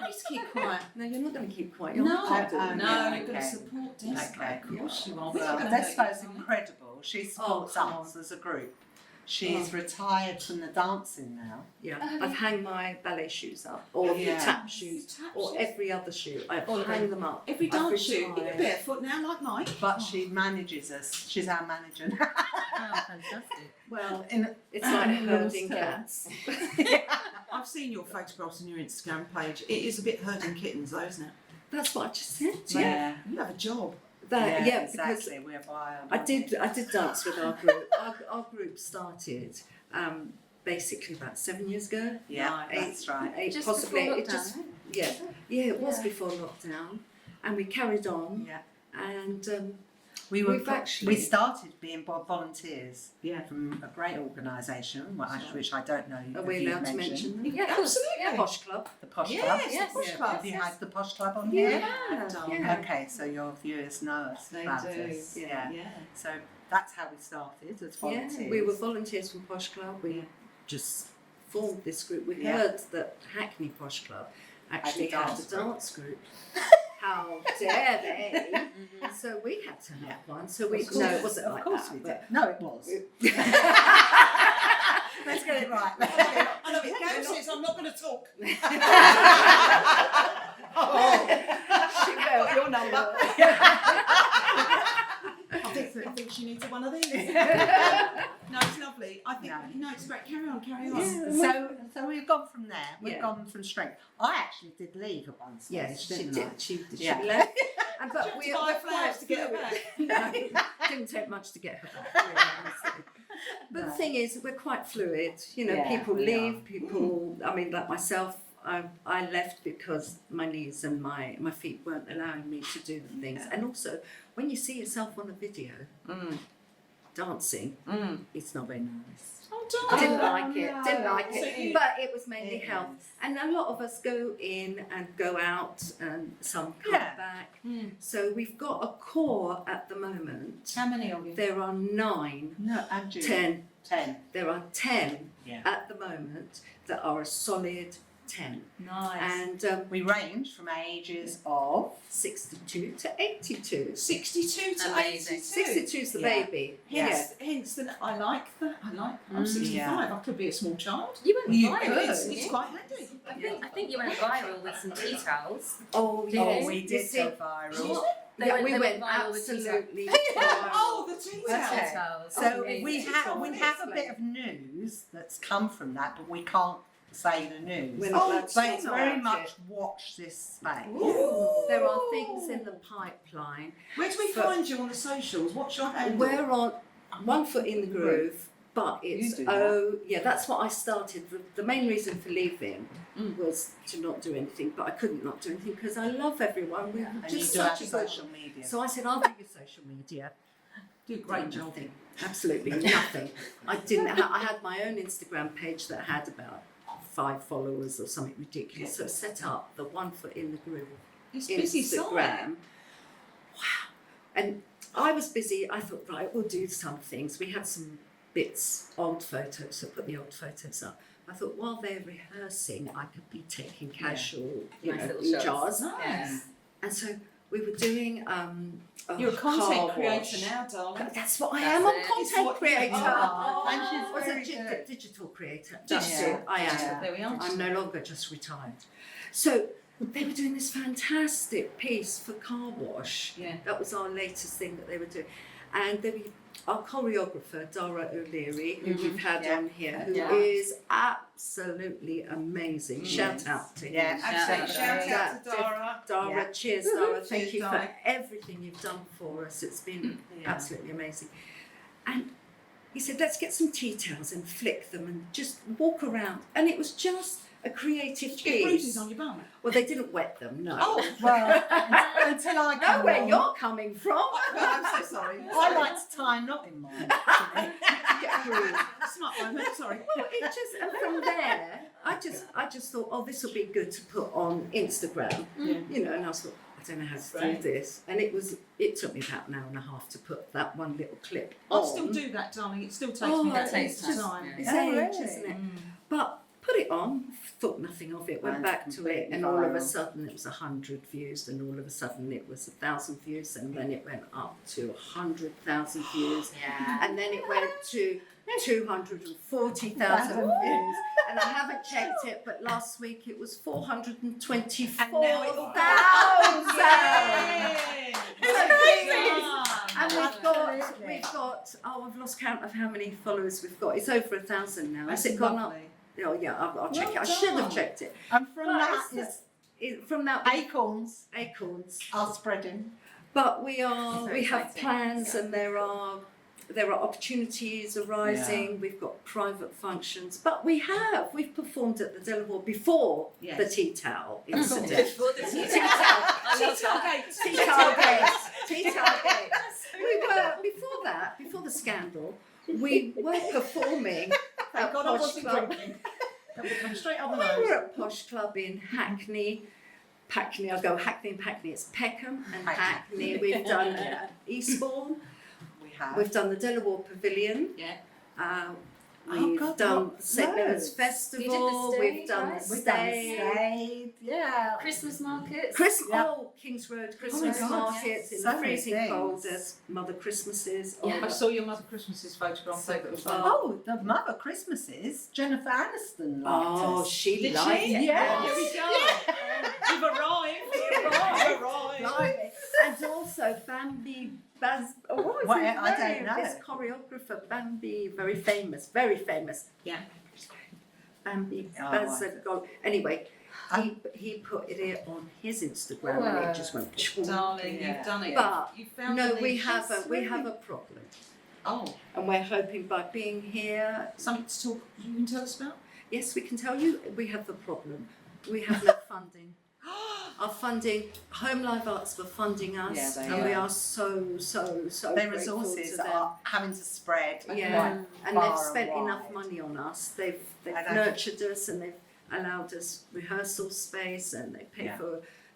need to keep quiet. No, you're not going to keep quiet. No, You're not Oh, doing no, yeah, you're going to okay. support Despo. Okay. Of course you are. Well, Despo's incredible. She supports come on. us as a group. She's retired from the dancing now. Yeah, I've hung my ballet shoes up, or Yeah. the tap shoes, or every other shoe. I've All of hung them. them up. Every I've dance shoe. You're retired. barefoot now, like mine. But she manages us. She's our manager. Oh, fantastic. Well, In, it's like in herding Will's cats. I've seen your photographs on your Instagram page. It is a bit herding kittens, though, isn't it? That's what I just said to you. yeah. You have a job. That, yeah, exactly. We're by I did dance with our group. Our group started basically about 7 years ago. Yeah, Right. that's right. Eight, Just possibly. before It just lockdown, yeah, it was before lockdown, and we carried on. Yeah. And We've actually- we started being volunteers Yeah. from a great organisation, which I don't know. are if we you've allowed to mentioned. mention? Yeah, of course. Absolutely. Posh Club. The Posh Club. Yes, Yes, the Posh yeah. Club. Have you Yes. had the Posh Club on Yeah. here? Yeah. Okay, so your viewers know us They about do. us. Yeah. So that's how we started as volunteers. Yeah, we were volunteers from Posh Club. We just formed this group. We Yeah. heard that Hackney Posh Club actually Had a had a dance dance group. How dare they? So we had to have one. So we Of no, course, it wasn't of like course that. we but- did. No, it was. Let's get it right. I know it. Gail says I'm not going to talk. She will, your number. I think she needs one of these. No, it's lovely. I think no, it's great. Carry on. So we've gone from there. We've Yeah. gone from strength. I actually did leave at one stage. Yes, she didn't did. She Yeah. left. And Did you but have we to buy we're flowers quite to get her fluid. back? No, didn't take much to get her back. Really, honestly. But the thing is, we're quite fluid. You know, Yeah, people we leave. People. I mean, like myself. I left because my knees and my feet weren't allowing me to do the things. And also, when you see yourself on a video dancing, it's not very nice. Oh, I didn't darling. like it, didn't like So it. you- But it was mainly It health. is. And a lot of us go in and go out and some come Yeah. back. So we've got a core at the moment. How many of you? There are 9, No, and Julie. 10, 10. There are 10 Yeah. at the moment that are a solid 10. Nice. And We range from ages of 62 to 82. 62 to Amazing. 82. 62 is the Yeah. baby. Hence, I like that. I'm 65. Yeah. I could be a small child. You went You viral. could. didn't It's you? quite handy. I think you went viral with some tea towels. Oh, Did yes. you? we You did see, go viral. yeah, we went viral with tea towels. absolutely Oh, viral. the tea With towel. tea towels. So Amazing. we have a bit of news that's come from that, but we can't say the news. We're not allowed to But talk it's about very it. much watch this space. Ooh. There are things in the pipeline. Where do we But- find you on the socials? What's your handle? We're on One Foot in the Groove, but it's You do that's what I started. The main reason for leaving was to not do anything, but I couldn't not do anything because I love everyone. We're And you just do have such a good. social media. So I said, I'll do your social media. Do a great job. Nothing. Absolutely nothing. I didn't. I had my own Instagram page that had about 5 followers or something ridiculous. So I set up the One Foot in the Groove It's busy site. Instagram. Wow. And I was busy. I thought, right, we'll do some things. We had some bits, old photos, so I put the old photos up. I thought while they're rehearsing, I could be taking casual, Nice little shots. jars. Nice. And so we were doing You're a content car creator wash. now, darling. That's what I That's am. I'm it. It's content what you creator. are. And she's Was very a good. digital creator. Digital. Digital. I am. Yeah. There we are. I'm no longer just retired. So they were doing this fantastic piece for car wash. Yeah. That was our latest thing that they were doing. And they were, our choreographer, Dara O'Leary, who we've had Yeah. on here, who Yeah. is absolutely amazing. Shout out to him. Yeah, absolutely. Shout out to Dara. Dara, Yeah. cheers, Dara. Thank Cheers, you Dara. for everything you've done for us. It's been absolutely amazing. And he said, let's get some tea towels and flick them and just walk around. And it was just a creative Did you get bruises piece. on your bum? Well, they didn't wet them, no. Oh, Well, until I know come where along, you're coming from. I'm so sorry. I like to tie a knot in mine. actually. Get bruised. Smart moment, sorry. Well, it just, and from there, I just thought, oh, this will be good to put on Instagram. Yeah. You know, and I thought, I don't know how to Right. do this. And it took me about an hour and a half to put that one little clip I'll on. still do that, darling. It still takes Oh, me that that takes takes time. time. It's Oh, age, really? isn't it? But put it on, thought nothing of it, went And back to it, completely and all of a viral. sudden it was 100 views, and all of a sudden it was 1,000 views, and then it went up to 100,000 views, Yeah. and then it went to 240,000 views, and I haven't checked it, but last week it was 424,000. And we've got I've lost count of how many followers we've got. It's over 1,000 now. Has it gone up? Oh yeah, I'll check it. I should have checked it. And from But that it's- is From that acorns acorns. are spreading. But we Very have exciting. plans, and there are opportunities arising. We've got private functions, but we've performed at the Delaware before Yes. the tea towel incident. Before the tea Tea towel. towel. I love that. Tea towel gate. Tea towel gate. We were before the scandal. We were performing at God, I Posh wasn't Club. drinking. That would come straight up the We were nose. at Posh Club in Hackney. I'll go Hackney and Packney. It's Peckham and Hackney. We've done Eastbourne. We have. We've done the Delaware Pavilion. Yeah. We've God, done what? St Leonards Loads. Festival. You did the We've done stage, the We've done stage. Slade. Yeah. Christmas markets. Yeah. Kings Road Christmas God, markets in so the many freezing things. cold as Mother Christmases. Yeah. I saw your Mother Christmas's photograph. So That was good. fun. Oh, the Mother Christmases. Jennifer Aniston liked Oh, us. she Did liked she? it. Yeah. Here we go. We've arrived. We've arrived. Blimey. And also Bambi what was What, his I don't name? know. This choreographer, Bambi, very famous. Yeah. Bambi Oh, Bazagol. Anyway, he put it on his Instagram and it just went. Darling, Yeah. you've done it. But you found No, the we niche. have a problem, Oh, and we're hoping by being here. something to talk. You can tell us about. Yes, we can tell you we have the problem. We have no funding. Our funding, Home Live Arts were funding us, Yeah, they and we are. are so Their grateful resources to them. are having to spread. Yeah. quite And far they've spent and enough wide. money on us. They've And I- nurtured us, and they've allowed us rehearsal space, and Yeah.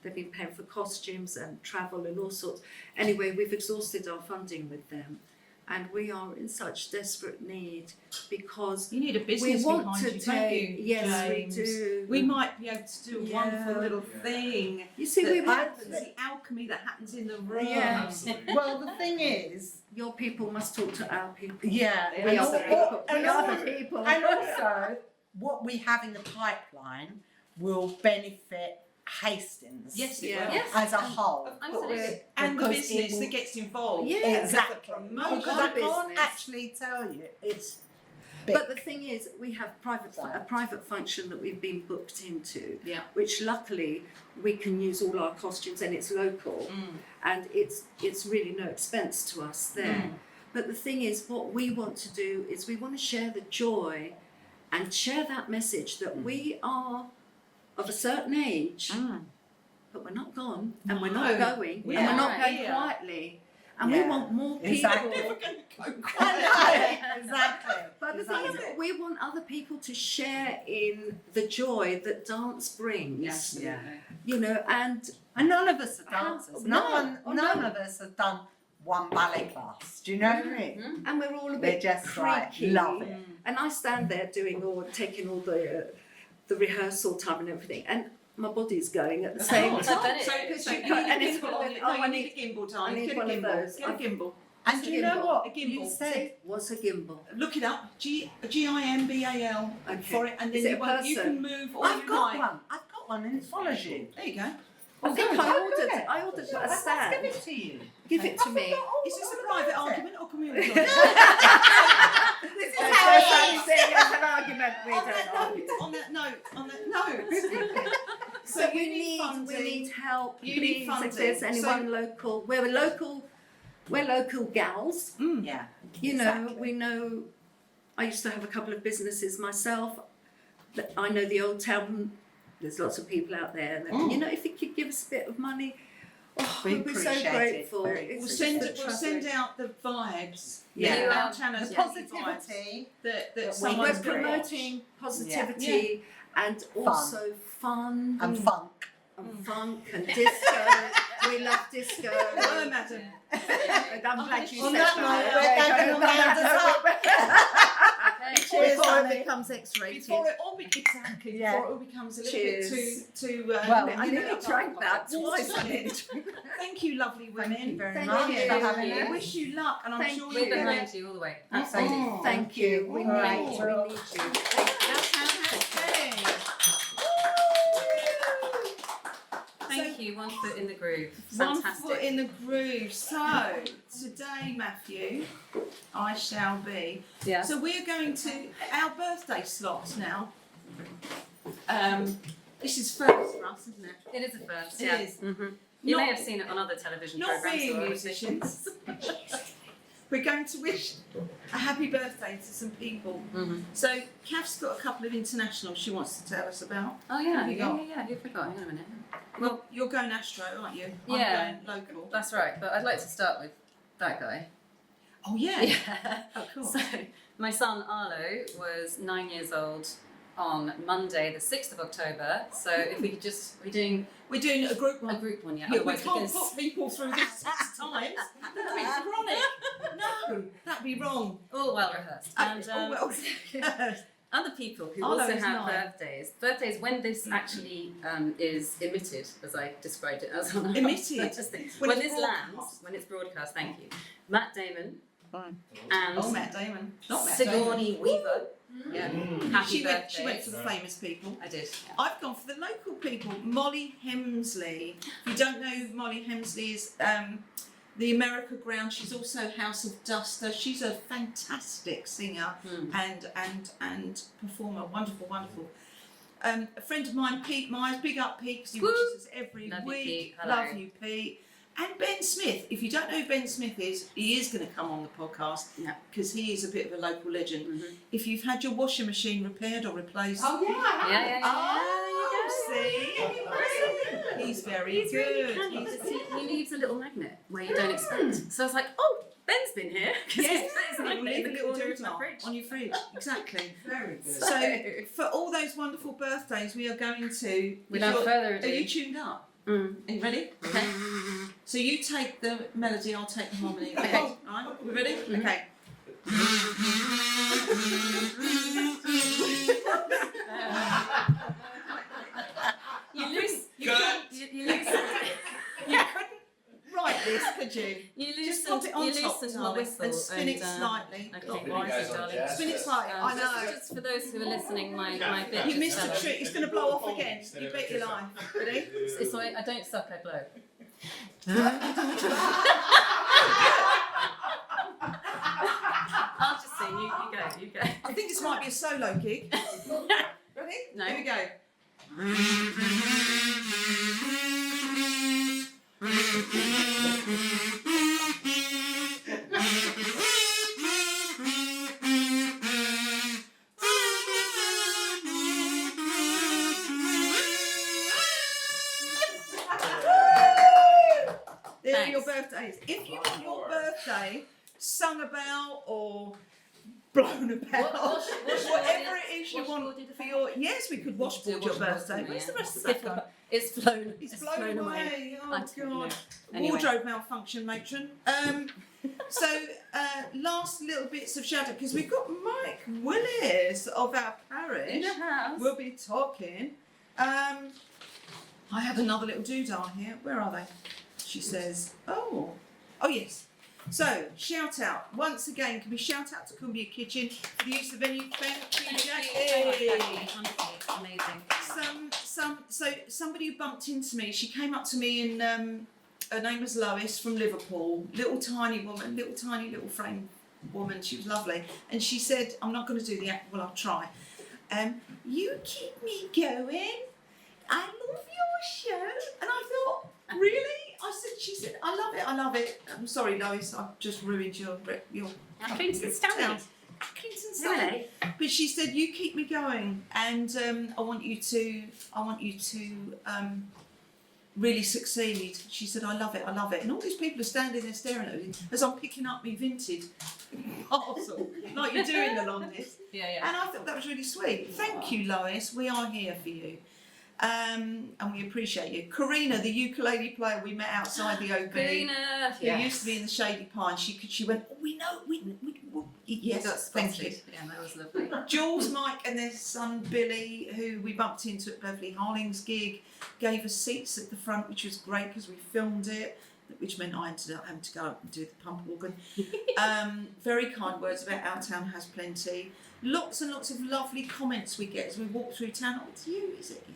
they've been paying for costumes and travel and all sorts. Anyway, we've exhausted our funding with them, and we are in such desperate need because You need a business we want behind to you, don't you, yes, James? we do. We might be able to do a wonderful little thing. You see, we that want happens, the alchemy that happens in the room. Yeah. Well, the thing is, your people must talk to our people. yeah, We are the people. and We are also- the people. and also what we have in the pipeline will benefit Hastings Yes, it Yeah. will. Yes. as a whole. Absolutely. And the Because it business will- that gets involved. Yeah. Exactly. Promotion. Because I can't business. actually tell you it's big. But the thing is, we have a private function that we've been booked into, Yeah. which luckily we can use all our costumes and it's local, and it's really no expense to us there. But the thing is, what we want to do is we want to share the joy and share that message that we are of a certain age, but we're not gone and we're not No. going We and we're are not going here. quietly. And Yeah. we want more people. Exactly. I know, exactly. But the thing is, we want other people to share in the joy that dance brings. Yeah. You know, and And none of us are dancers. No, None of us have done one ballet class. Do you know what I mean? and we're all a They bit just like creaky. love it. And I stand there taking all the rehearsal time and everything, and my body's going at the same I time. bet it So, is. so you need And a it's gimbal. got- I I need a gimbal, I darling. need Get a one of gimbal. those. Get a gimbal. And do you know Gimbal. what? A gimbal. You said What's a gimbal? Look it up. Gimbal Okay. for it, and then Is it you, a want, you person? can move all I've you got like. one. I've got one, and it follows you. There you go. I think good. I Oh, ordered. good. I ordered a Let's stand. give it to you. Give it to me. Is this a private argument or can we all join? This is There's how no it such is. thing as an argument. We on don't that argue. note, on that note. So But you we need funding. need help. You need Please, funding. if there's anyone local, we're local gals. Yeah. You know, Exactly. we know. I used to have a couple of businesses myself. That I know the old town. There's lots of people out there. That, you know, if you could give us a bit of money, We we'd be so appreciate it grateful. very It's We'll just send the we'll trust. send out the vibes. Yeah. Our channel's The vibes positivity. that That someone's We're Someone's promoting positivity and also fun and funk. and funk and disco. We love disco. Hello, madam. And I'm glad you On said that note, we're going to round us up. Okay. Cheers, Before it honey. becomes X-rated. Before it all exactly Yeah. before it all becomes a little Cheers. bit too Well, I nearly drank that twice. I nearly drank that. Thank you, lovely women. Thank you very Thank much you. for having Thank I us. wish you luck, and I'm Thank sure you. We're you're gonna. behind you all the way. Absolutely. Oh. Thank you. We All right, need you. well- We need you. Thank you. That's fantastic. Thank you. One foot in the groove. One Fantastic. foot in the groove. So today, Matthew, I shall be. Yeah. So we're going to our birthday slots now. This is first for us, isn't it? It is a first. It Yeah. is. Mm-hmm. You Not- may have seen it on other television Not programs. being or musicians. We're going to wish a happy birthday to some people. Mm-hmm. So Caf's got a couple of internationals she wants to tell us about. Oh yeah, Have you yeah, got? yeah, yeah. Who forgot? Hang on a minute. Well, you're going Astro, aren't you? Yeah. I'm going local. That's right. But I'd like to start with that guy. Oh yeah. Yeah. Oh cool. So my son Arlo was 9 years old on Monday, the 6th of October. So if we could just, We're doing a group a one. group one, yeah. Yeah, we Otherwise can't can put people through this 6 times. That'd be chronic. No, that'd be wrong. all well rehearsed. And Oh, well. other people who Arlo also is have 9. birthdays when this actually is emitted, as I described it as on our Emitted? birthday. When When it's this lands, when it's broadcast, thank you. Matt Damon Fine. and Oh, Matt Damon. Not Matt Damon. Sigourney Weaver. Yeah. Happy She birthday. went for the famous people. I did. Yeah. I've gone for the local people. Molly Hemsley. If you don't know who Molly Hemsley is, the America Ground. She's also House of Duster. She's a fantastic singer and performer. Wonderful, wonderful. A friend of mine, Pete Myers. Big up, Pete, because he Woo! watches us every Love you, week. Pete. Hello. Love you, Pete. And Ben Smith. If you don't know who Ben Smith is, he is going to come on the podcast Yeah. because he is a bit of a local legend. Mhm. If you've had your washing machine repaired or replaced, Oh yeah. Yeah. oh, see, he's very He's good. really canny because he leaves a little magnet where you don't expect. So I was like, oh, Ben's been here. 'Cause Yes, he's put his and you magnet leave in a the little corner of doodle my fridge. on your fridge. Exactly. Very good. So for all those wonderful birthdays, we are going to. Without further Are you ado, tuned up? Are you ready? Okay. So you take the melody, I'll take the harmony. Okay. All right. We ready? Okay. You lose. You couldn't write this, could you? You Just loosened. pop it on You top, loosened my darling, whistle and spin it slightly. Okay, Not right, right. darling. Spin it slightly. I know. Just for those who are listening, my bit. You just missed fell the off. trick. It's going to blow off again. You bet your life. Ready? It's like I don't suck, I blow. I'll just sing. You go. You go. I think this might be a solo gig. Ready? No. Here we go. There are your birthdays. If you want your birthday sung about or blown about, whatever it is you want for your, yes, we could washboard your birthday. Where's the rest of that guy? It's flown. It's blown away. I Oh don't know. God. Anyway. Wardrobe malfunction, matron. So last little bits of shadow because we've got Mike Willis of our parish. In the house. We'll be talking. I have another little doodah here. Where are they? She says, oh yes. So shout out once again. Can we shout out to Cumbia Kitchen for the use of any Amazing. So somebody who bumped into me. She came up to me and her name was Lois from Liverpool. Little tiny woman, little frame woman. She was lovely, and she said, "I'm not going to do the act. Well, I'll try. You keep me going. I love your show." And I thought, really? She said, I love it. I'm sorry, Lois, I've just ruined your Clinton Stanley. Clinton Stanley. But she said, you keep me going, and I want you to really succeed. She said, I love it. And all these people are standing there staring at me as I'm picking up my vintage parcel, like you do in the Longest. Yeah. And I thought that was really sweet. Thank you, Lois. We are here for you. And we appreciate you. Karina, the ukulele player we met outside the OB, Karina, who used to be in the Shady Pine, she went, oh, we know, yes, thank you. Yeah, that was lovely. Jules, Mike and their son Billy, who we bumped into at Beverly Harling's gig, gave us seats at the front, which was great because we filmed it, which meant I ended up having to go up and do the pump organ. Very kind words about Our Town Has Plenty. Lots and lots of lovely comments we get as we walk through town. Oh, it's you, is it?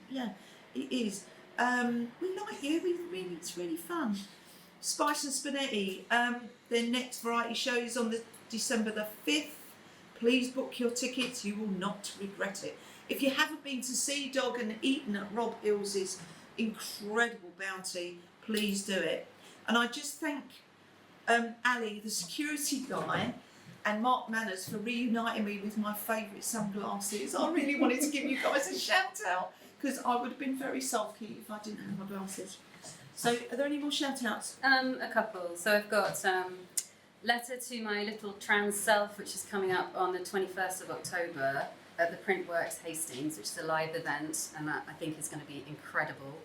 Yeah, it is. We like you, it's really fun. Spice and Spinetti, their next variety show is on the December the 5th. Please book your tickets, you will not regret it. If you haven't been to Sea Dog and eaten at Rob Hills's incredible bounty, please do it. And I just thank Ali, the security guy, and Mark Manners for reuniting me with my favourite sunglasses. I really wanted to give you guys a shout out because I would have been very sulky if I didn't have my glasses. So are there any more shout outs? A couple. So I've got Letter to My Little Trans Self, which is coming up on the 21st of October at the Printworks Hastings, which is a live event, and that I think is going to be incredible.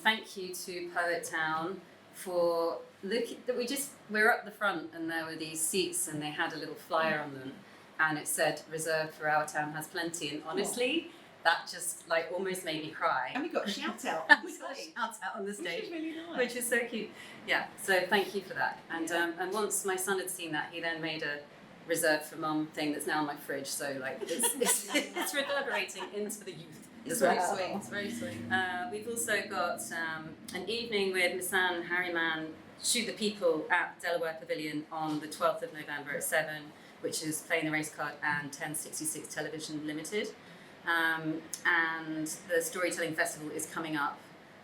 Thank you to Poet Town for we're up the front and there were these seats and they had a little flyer on them and it said reserved for Our Town Has Plenty, and honestly that just like almost made me cry. And we got a shout out. We got a shout out on the stage, which is really nice. which is so cute. Yeah, so thank you for that. And and once my son had seen that, he then made a reserved for Mum thing that's now in my fridge, so like it's reverberating into the youth. It's as very well. sweet. It's very sweet. We've also got an evening with Misan Harriman, Shoot the People at Delaware Pavilion on the 12th of November at 7, which is Playing the Race Card and 1066 Television Limited. And the Storytelling Festival is coming up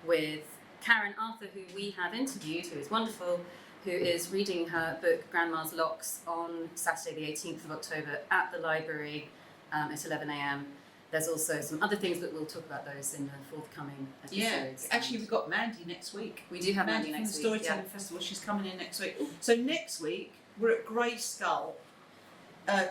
with Karen Arthur, who we have interviewed, who is wonderful, who is reading her book Grandma's Locs on Saturday the 18th of October at the library at 11 a.m. There's also some other things, but we'll talk about those in the forthcoming episodes. Yeah, actually we've got Mandy next week. We do have Mandy from next the week. Storytelling Festival. She's coming in next week. So next week we're at Greyskull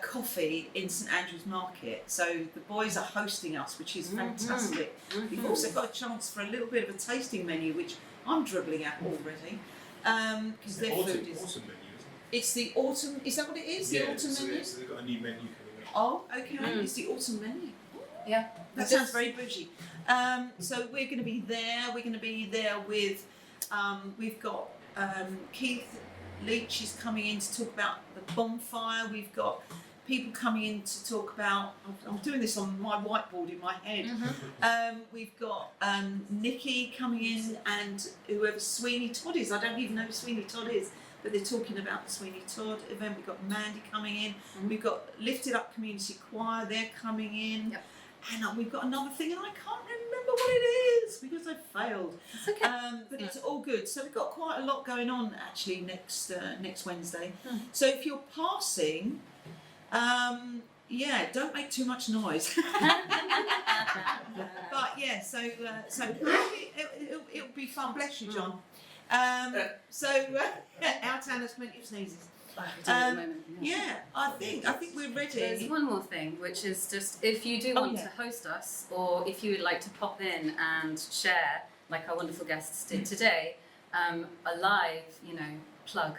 coffee in St Andrews Market. So the boys are hosting us, which is fantastic. We've also got a chance for a little bit of a tasting menu, which I'm dribbling at already, because their food is. Autumn menu, isn't It's the autumn. Is that what it is? it? The autumn so menu. So they've got a new menu coming up. Oh, okay. It's the autumn menu. Yeah. That sounds very bougie. So we're going to be there. We're going to be there with. We've got Keith Leach is coming in to talk about the bonfire. We've got people coming in to talk about. I'm doing this on my whiteboard in my head. We've got Nikki coming in and whoever Sweeney Todd is. I don't even know who Sweeney Todd is, but they're talking about the Sweeney Todd event. We've got Mandy coming in. We've got Lifted Up Community Choir. They're coming in. Yep. And we've got another thing, and I can't remember what it is because I failed. It's okay. But it's all good. So we've got quite a lot going on actually next Wednesday. So if you're passing, don't make too much noise. But yeah, so it'll be fun. Bless you, John. Our town has plenty of sneezes. At the moment, Yeah, I think we're ready. There's one more thing, which is just if you do want to host us, or if you would like to pop in and share, like our wonderful guests did today, a live, plug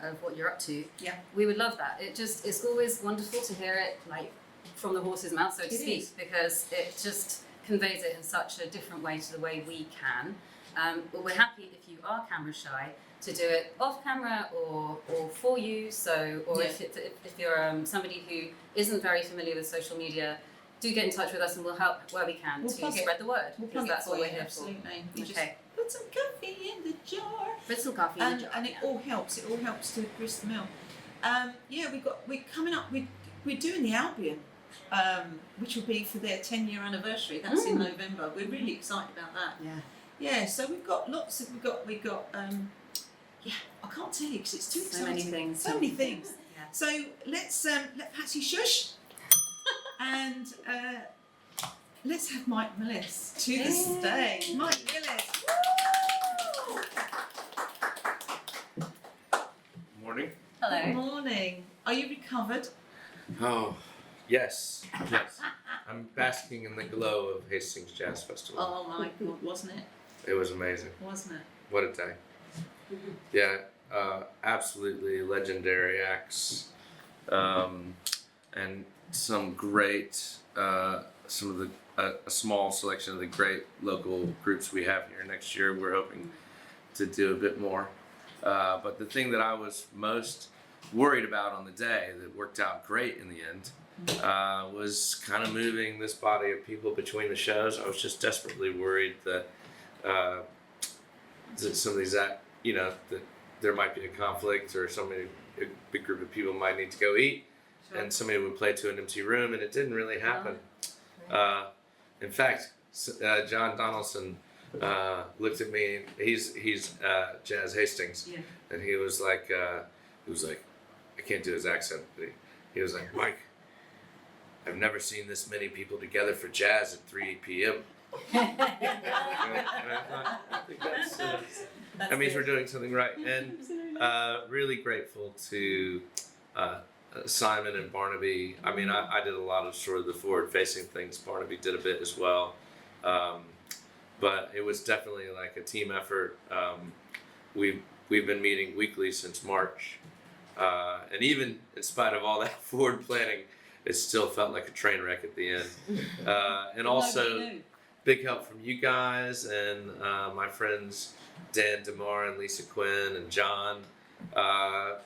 of what you're up to. Yeah. We would love that. It's always wonderful to hear it like from the horse's mouth, so to speak, because it just conveys it in such a different way to the way we can. But we're happy if you are camera shy to do it off camera or for you. So, or if you're somebody who isn't very familiar with social media, do get in touch with us and we'll help where we can to spread the word. Because that's what we're here for. Absolutely. You just Okay. put some coffee in the jar. Put some coffee in the jar. And it all helps. It all helps to grist the mill. We're coming up. We're doing the Albion, which will be for their 10-year anniversary. That's in November. We're really excited about that. Yeah. Yeah. So we've got lots of. We've got. I can't tell you because it's too So many exciting. things. So many things. Yeah. So let's let Patsy shush, and let's have Mike Willis to the stage. Mike Willis. Woo! Morning. Good Hello. morning. Are you recovered? Oh, yes. I'm basking in the glow of Hastings Jazz Festival. Oh my God, wasn't it? It was amazing. Wasn't it? What a day. Yeah, absolutely legendary acts, and some great, some of the a small selection of the great local groups we have here. Next year, we're hoping to do a bit more. But the thing that I was most worried about on the day that worked out great in the end was kind of moving this body of people between the shows. I was just desperately worried that some of these that there might be a conflict or a big group of people might need to go eat, and somebody would play to an empty room, and it didn't really happen. In fact, John Donaldson looked at me. He's Jazz Hastings, and he was like, I can't do his accent, but he was like, Mike, I've never seen this many people together for jazz at 3 p.m. And I think that means we're doing something right, and really grateful to Simon and Barnaby. I mean, I did a lot of sort of the forward-facing things. Barnaby did a bit as well, but it was definitely like a team effort. We've been meeting weekly since March, and even in spite of all that forward planning, it still felt like a train wreck at the end. And also, big help from you guys and my friends Dan DeMar and Lisa Quinn and John. I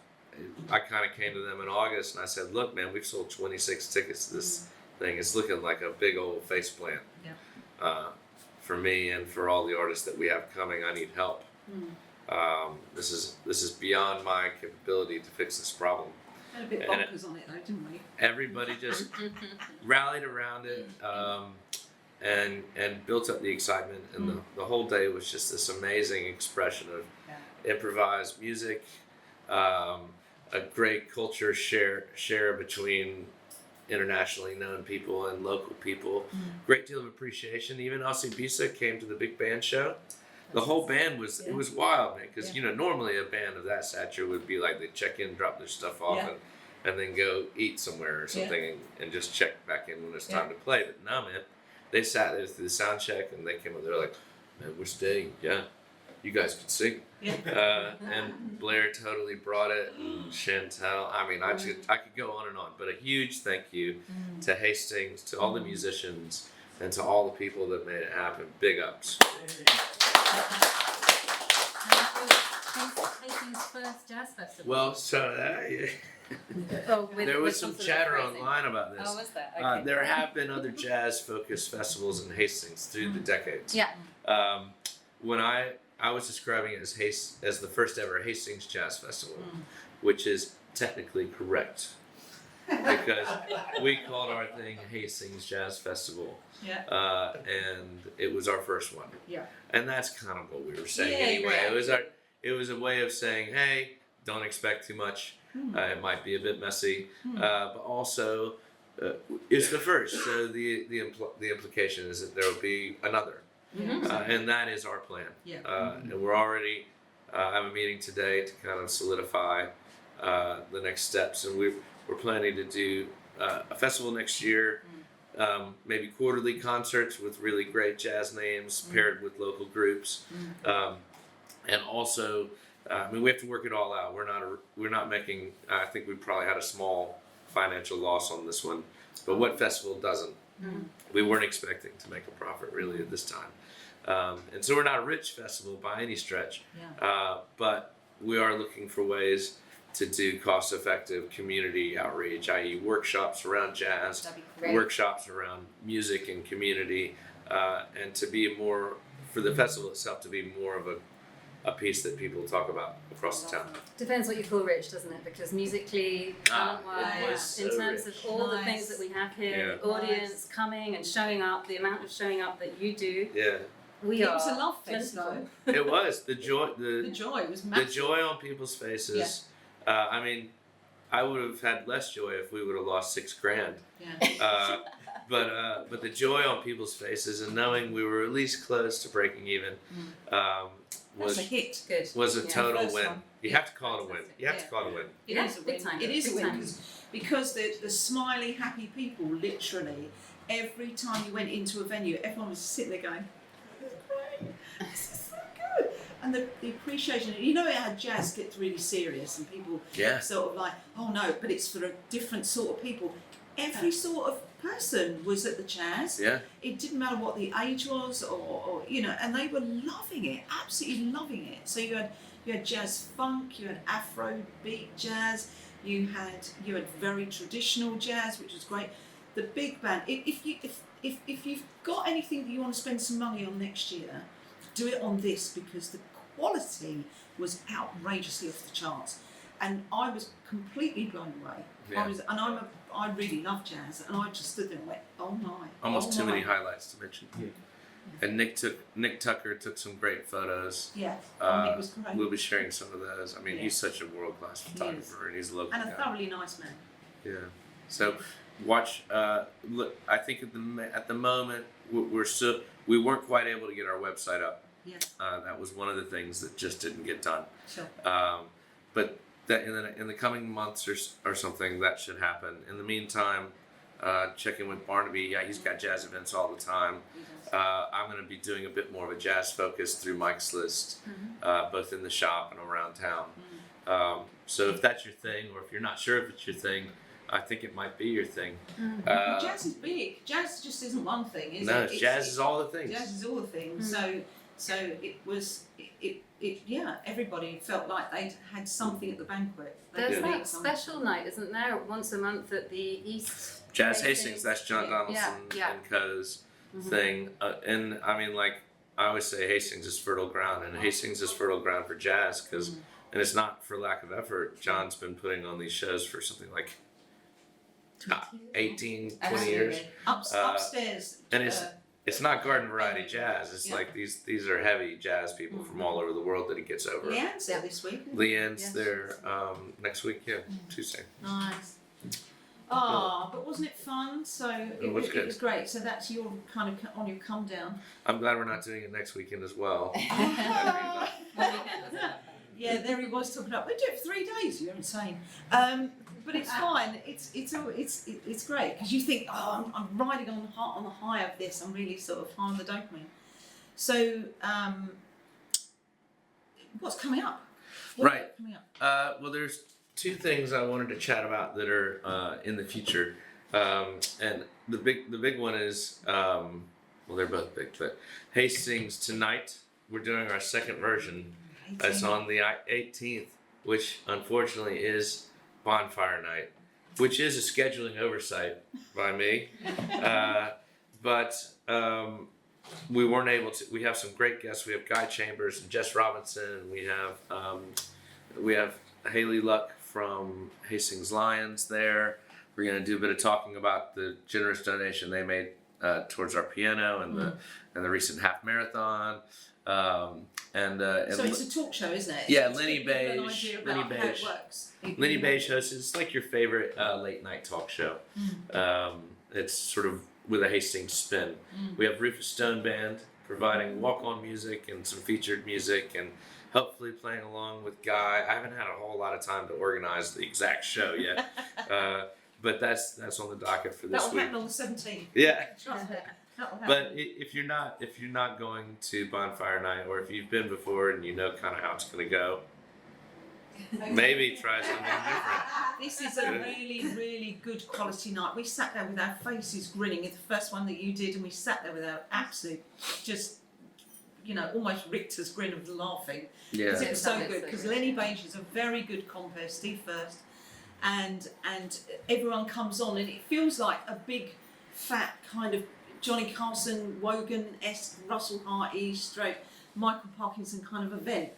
kind of came to them in August and I said, look, man, we've sold 26 tickets to this thing. It's looking like a big old faceplant for me and for all the artists that we have coming. I need help. This is beyond my capability to fix this problem. Had a bit bonkers on it though, didn't we? Everybody just rallied around it and built up the excitement, and the whole day was just this amazing expression of improvised music, a great culture share between internationally known people and local people, great deal of appreciation. Even Aussie Bisa came to the big band show. The whole band it was wild, man, because normally a band of that stature would be like they check in, drop their stuff off, and then go eat somewhere or something and just check back in when it's time to play. But no, man, they sat there through the sound check and they came up. They're like, "Man, we're staying. Yeah, you guys could sing." And Blair totally brought it, and Chantel. I mean, I could go on and on. But a huge thank you to Hastings, to all the musicians, and to all the people that made it happen. Big ups. Hastings' first jazz festival. Well, so there was some chatter online about this. Oh, was there? Okay. There have been other jazz-focused festivals in Hastings through the decades. Yeah. When I was describing it as the first ever Hastings Jazz Festival, which is technically correct. Because we called our thing Hastings Jazz Festival. Yeah. And it was our first one. Yeah. And that's kind of what we were saying Yeah, anyway. yeah. It was a way of saying, hey, don't expect too much. It might be a bit messy, but also it's the first. So the implication is that there will be another, and that is our plan. Yeah. And we're already have a meeting today to kind of solidify the next steps, and we're planning to do a festival next year. Maybe quarterly concerts with really great jazz names paired with local groups, and also. I mean, we have to work it all out. We're not making. I think we probably had a small financial loss on this one, but what festival doesn't? We weren't expecting to make a profit really at this time, and so we're not a rich festival by any stretch. But we are looking for ways to do cost-effective community outreach, i.e., workshops around jazz, workshops around music and community, and to be more for the festival itself to be more of a piece that people talk about across the town. Depends what you call rich, doesn't it? Because musically, talent-wise, so in terms rich. of all the things that we have here, the audience coming and showing up, the amount of showing up that you do, Yeah, we It are was a love fest plentiful. though. it was the joy. The joy was The massive. joy on people's faces. I mean, I would have had less joy if we would have lost $6,000. Yeah. But the joy on people's faces and knowing we were at least close to breaking even Was a hit. Good. was a Yeah. total First win. one. You have to call it a win. You have to call it a win. It Yeah, is a big win. time. It is a Big win time. because the smiley, happy people, literally, every time you went into a venue, everyone was sitting there going, "This is great. This is so good." And the appreciation, you know how jazz gets really serious and people Yeah. sort of like, "Oh no," but it's for a different sort of people. Every sort of person was at the jazz. Yeah. It didn't matter what the age was or you know, and they were loving it, absolutely loving it. So you had jazz funk, you had Afro beat jazz, you had very traditional jazz, which was great. The big band. If you've got anything that you want to spend some money on next year, do it on this because the quality was outrageously off the charts, and I was completely blown away. Yeah. I really love jazz, and I just stood there and went, "Oh my!" Almost too my. many highlights to mention. And Nick Tucker took some great photos. Yeah, it was great. We'll be sharing some of those. I mean, Yeah. he's such a world-class photographer, and he's a local And a guy. thoroughly nice man. Yeah. So, watch. Look, I think at the moment we weren't quite able to get our website up. Yeah. That was one of the things that just didn't get done. Sure. But that in the coming months or something that should happen. In the meantime, check in with Barnaby. Yeah, he's got jazz events all the time. I'm going to be doing a bit more of a jazz focus through Mike's List, both in the shop and around town. So if that's your thing, or if you're not sure if it's your thing, I think it might be your thing. Jazz is big. Jazz just isn't one thing, is No, it? jazz is all the things. Jazz is all the things. So it was. Yeah, everybody felt like they'd had something at the banquet. There's They'd that eaten something. special night, isn't there, once a month at the East Jazz Hastings, that's John Yeah. Donaldson Yeah. and Co.'s thing. And I mean, like, I always say Hastings is fertile ground, and Hastings is fertile ground for jazz, because, and it's not for lack of effort. John's been putting on these shows for something like 18, 20 years. Upstairs. And it's not garden variety jazz. It's like these are heavy jazz people from all over the world that he gets over. Leanne's there this week. Leanne's there next week, Tuesday. Nice. Ah, but wasn't it fun? So it was good. was great. So that's your kind of on your come down. I'm glad we're not doing it next weekend as well. What weekend was it? Yeah, there he was talking about. We do it for 3 days. You're insane. But it's fine. It's great because you think, oh, I'm riding on the high of this. I'm really sort of high on the dopamine. So, what's coming up? Right. Well, there's 2 things I wanted to chat about that are in the future, and the big one is well, they're both big, but Hastings tonight. We're doing our second version. It's on the 18th, which unfortunately is bonfire night, which is a scheduling oversight by me. But we weren't able to. We have some great guests. We have Guy Chambers and Jess Robinson. We have Haley Luck from Hastings Lions there. We're going to do a bit of talking about the generous donation they made towards our piano and the recent half marathon. So it's a talk show, isn't it? Yeah, It's Lenny to give people an Beige. idea about Lenny how it Beige. works. Lenny Beige hosts. It's like your favorite late night talk show. It's sort of with a Hastings spin. We have Rufus Stone Band providing walk-on music and some featured music, and hopefully playing along with Guy. I haven't had a whole lot of time to organize the exact show yet, but that's on the docket for this That will week. happen on the 17th. Yeah. Trust me. That will happen. But if you're not going to bonfire night, or if you've been before and you know kind of how it's going to go, maybe try something different. This is a really, really good quality night. We sat there with our faces grinning. It's the first one that you did, and we sat there with our absolute, just, almost Richter's grin of laughing. Yeah. Because it was so That is good. so Because good. Lenny Beige is a very good compere, Steve First, and everyone comes on, and it feels like a big, fat kind of Johnny Carson, Wogan-esque, Russell Harty, stroke Michael Parkinson kind of event,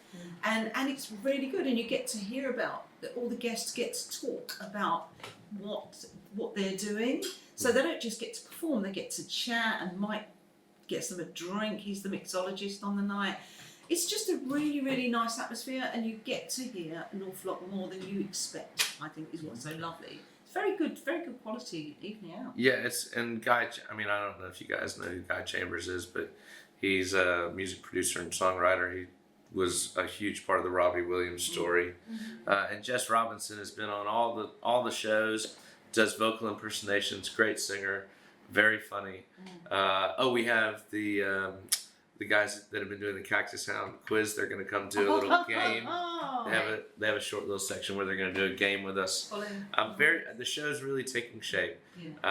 and it's really good, and you get to hear about all the guests get to talk about what they're doing, so they don't just get to perform, they get to chat, and Mike gets them a drink. He's the mixologist on the night. It's just a really, really nice atmosphere, and you get to hear an awful lot more than you expect. I think is what's so lovely. It's very good quality evening out. Yeah, and Guy. I mean, I don't know if you guys know who Guy Chambers is, but he's a music producer and songwriter. He was a huge part of the Robbie Williams story. And Jess Robinson has been on all the shows, does vocal impersonations, great singer, very funny. We have the guys that have been doing the Cactus Hound quiz. They're going to come do a little game. They have a short little section where they're going to do a game with us. The show's really taking shape,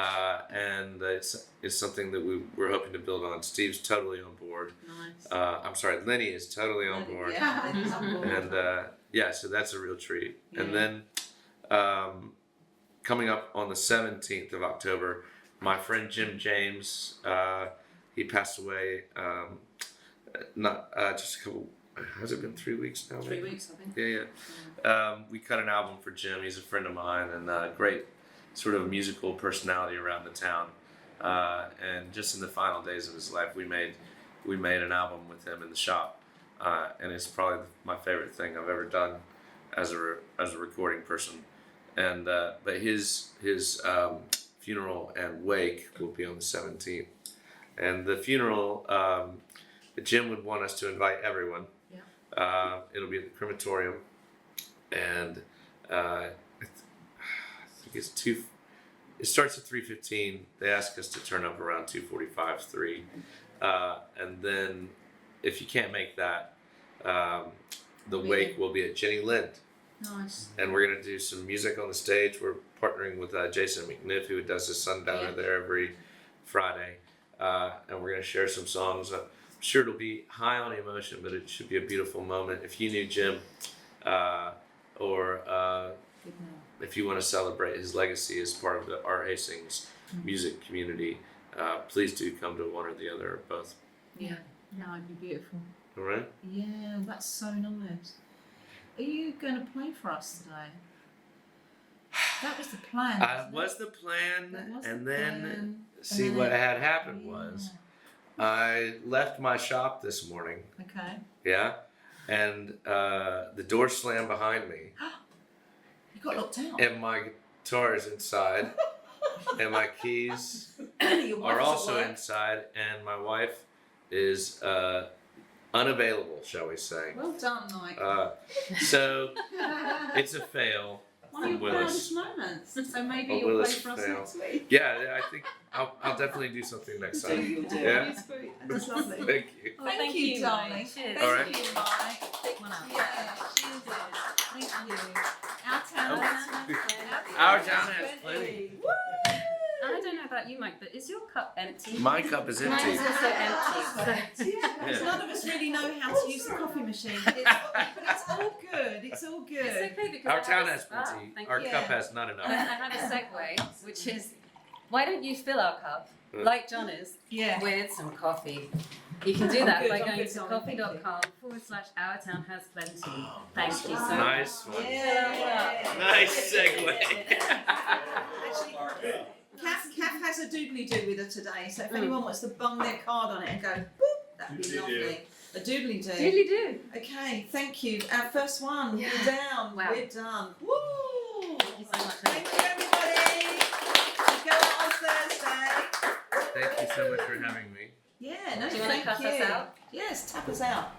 and it's something that we're hoping to build on. Steve's totally on board. Nice. I'm sorry, Lenny is totally on board. Yeah, Lenny's on board. And so that's a real treat. Yeah. And then coming up on the 17th of October, my friend Jim James, he passed away. Just a couple. Has it been 3 weeks now? 3 weeks, I think. Yeah. We cut an album for Jim. He's a friend of mine and great sort of musical personality around the town. And just in the final days of his life, we made an album with him in the shop, and it's probably my favorite thing I've ever done as a recording person. And but his funeral and wake will be on the 17th, and the funeral. Jim would want us to invite everyone. Yeah. It'll be at the crematorium, and I think it's It starts at 3:15. They ask us to turn up around 2:45, 3, and then if you can't make that, the wake will be at Jenny Lind. Nice. And we're gonna do some music on the stage. We're partnering with Jason McNiff, who does the Sundowner there every Friday, and we're gonna share some songs. I'm sure it'll be high on emotion, but it should be a beautiful moment. If you knew Jim, or if you want to celebrate his legacy as part of our Hastings music community, please do come to one or the other or both. Yeah, it'd be beautiful. All right? Yeah, that's so nice. Are you going to play for us today? That was the plan. That was the plan, That was and the then plan. see And what then- had happened was I left my shop this morning. Okay. Yeah, and the door slammed behind me. You got locked out. And my guitar is inside, and my keys Your wife are was at also work. inside, and my wife is unavailable, shall we say. Well done, Mike. So it's a fail. One of your Willis. proudest moments. So maybe Oh, you'll Willis play for us fail. next week. Yeah, I think I'll definitely do something next time. You'll do. Yeah. That's lovely. Thank you. Oh, Thank you, darling. Mike. Cheers. All right. Thank you, Mike. Take one out. Yeah, cheers. Thank you. Our town has Our town has plenty. Woo! I don't know about you, Mike, but is your cup empty? My cup is Mine empty. is also empty. So Because none of us really know how to use the coffee machine. But it's all good. It's all good. it's okay because Our I have town a- has plenty. thank Our you. cup has not I enough. have a segue, which is, why don't you fill our cup, Mm. like John is, Yeah. with some coffee? You can do I'm that good, by I'm going good, to darling, thank you. coffee.com/Our Town Has Plenty. Thank you so much. Nice one. Yeah. Nice segue. Actually, Kath has a doodly-doo with her today, so if anyone wants to bung their card on it and go, boop, that'd be lovely. A doodly-doo. Doodly do. Okay, thank you. Our first one, Yeah. we're down, Wow. we're done. Woo! Thank you so much. Thank you, everybody. We go out on Thursday. Thank you so much for having me. Yeah, no, Do you want to thank cut you. us out? Yes, tap us out.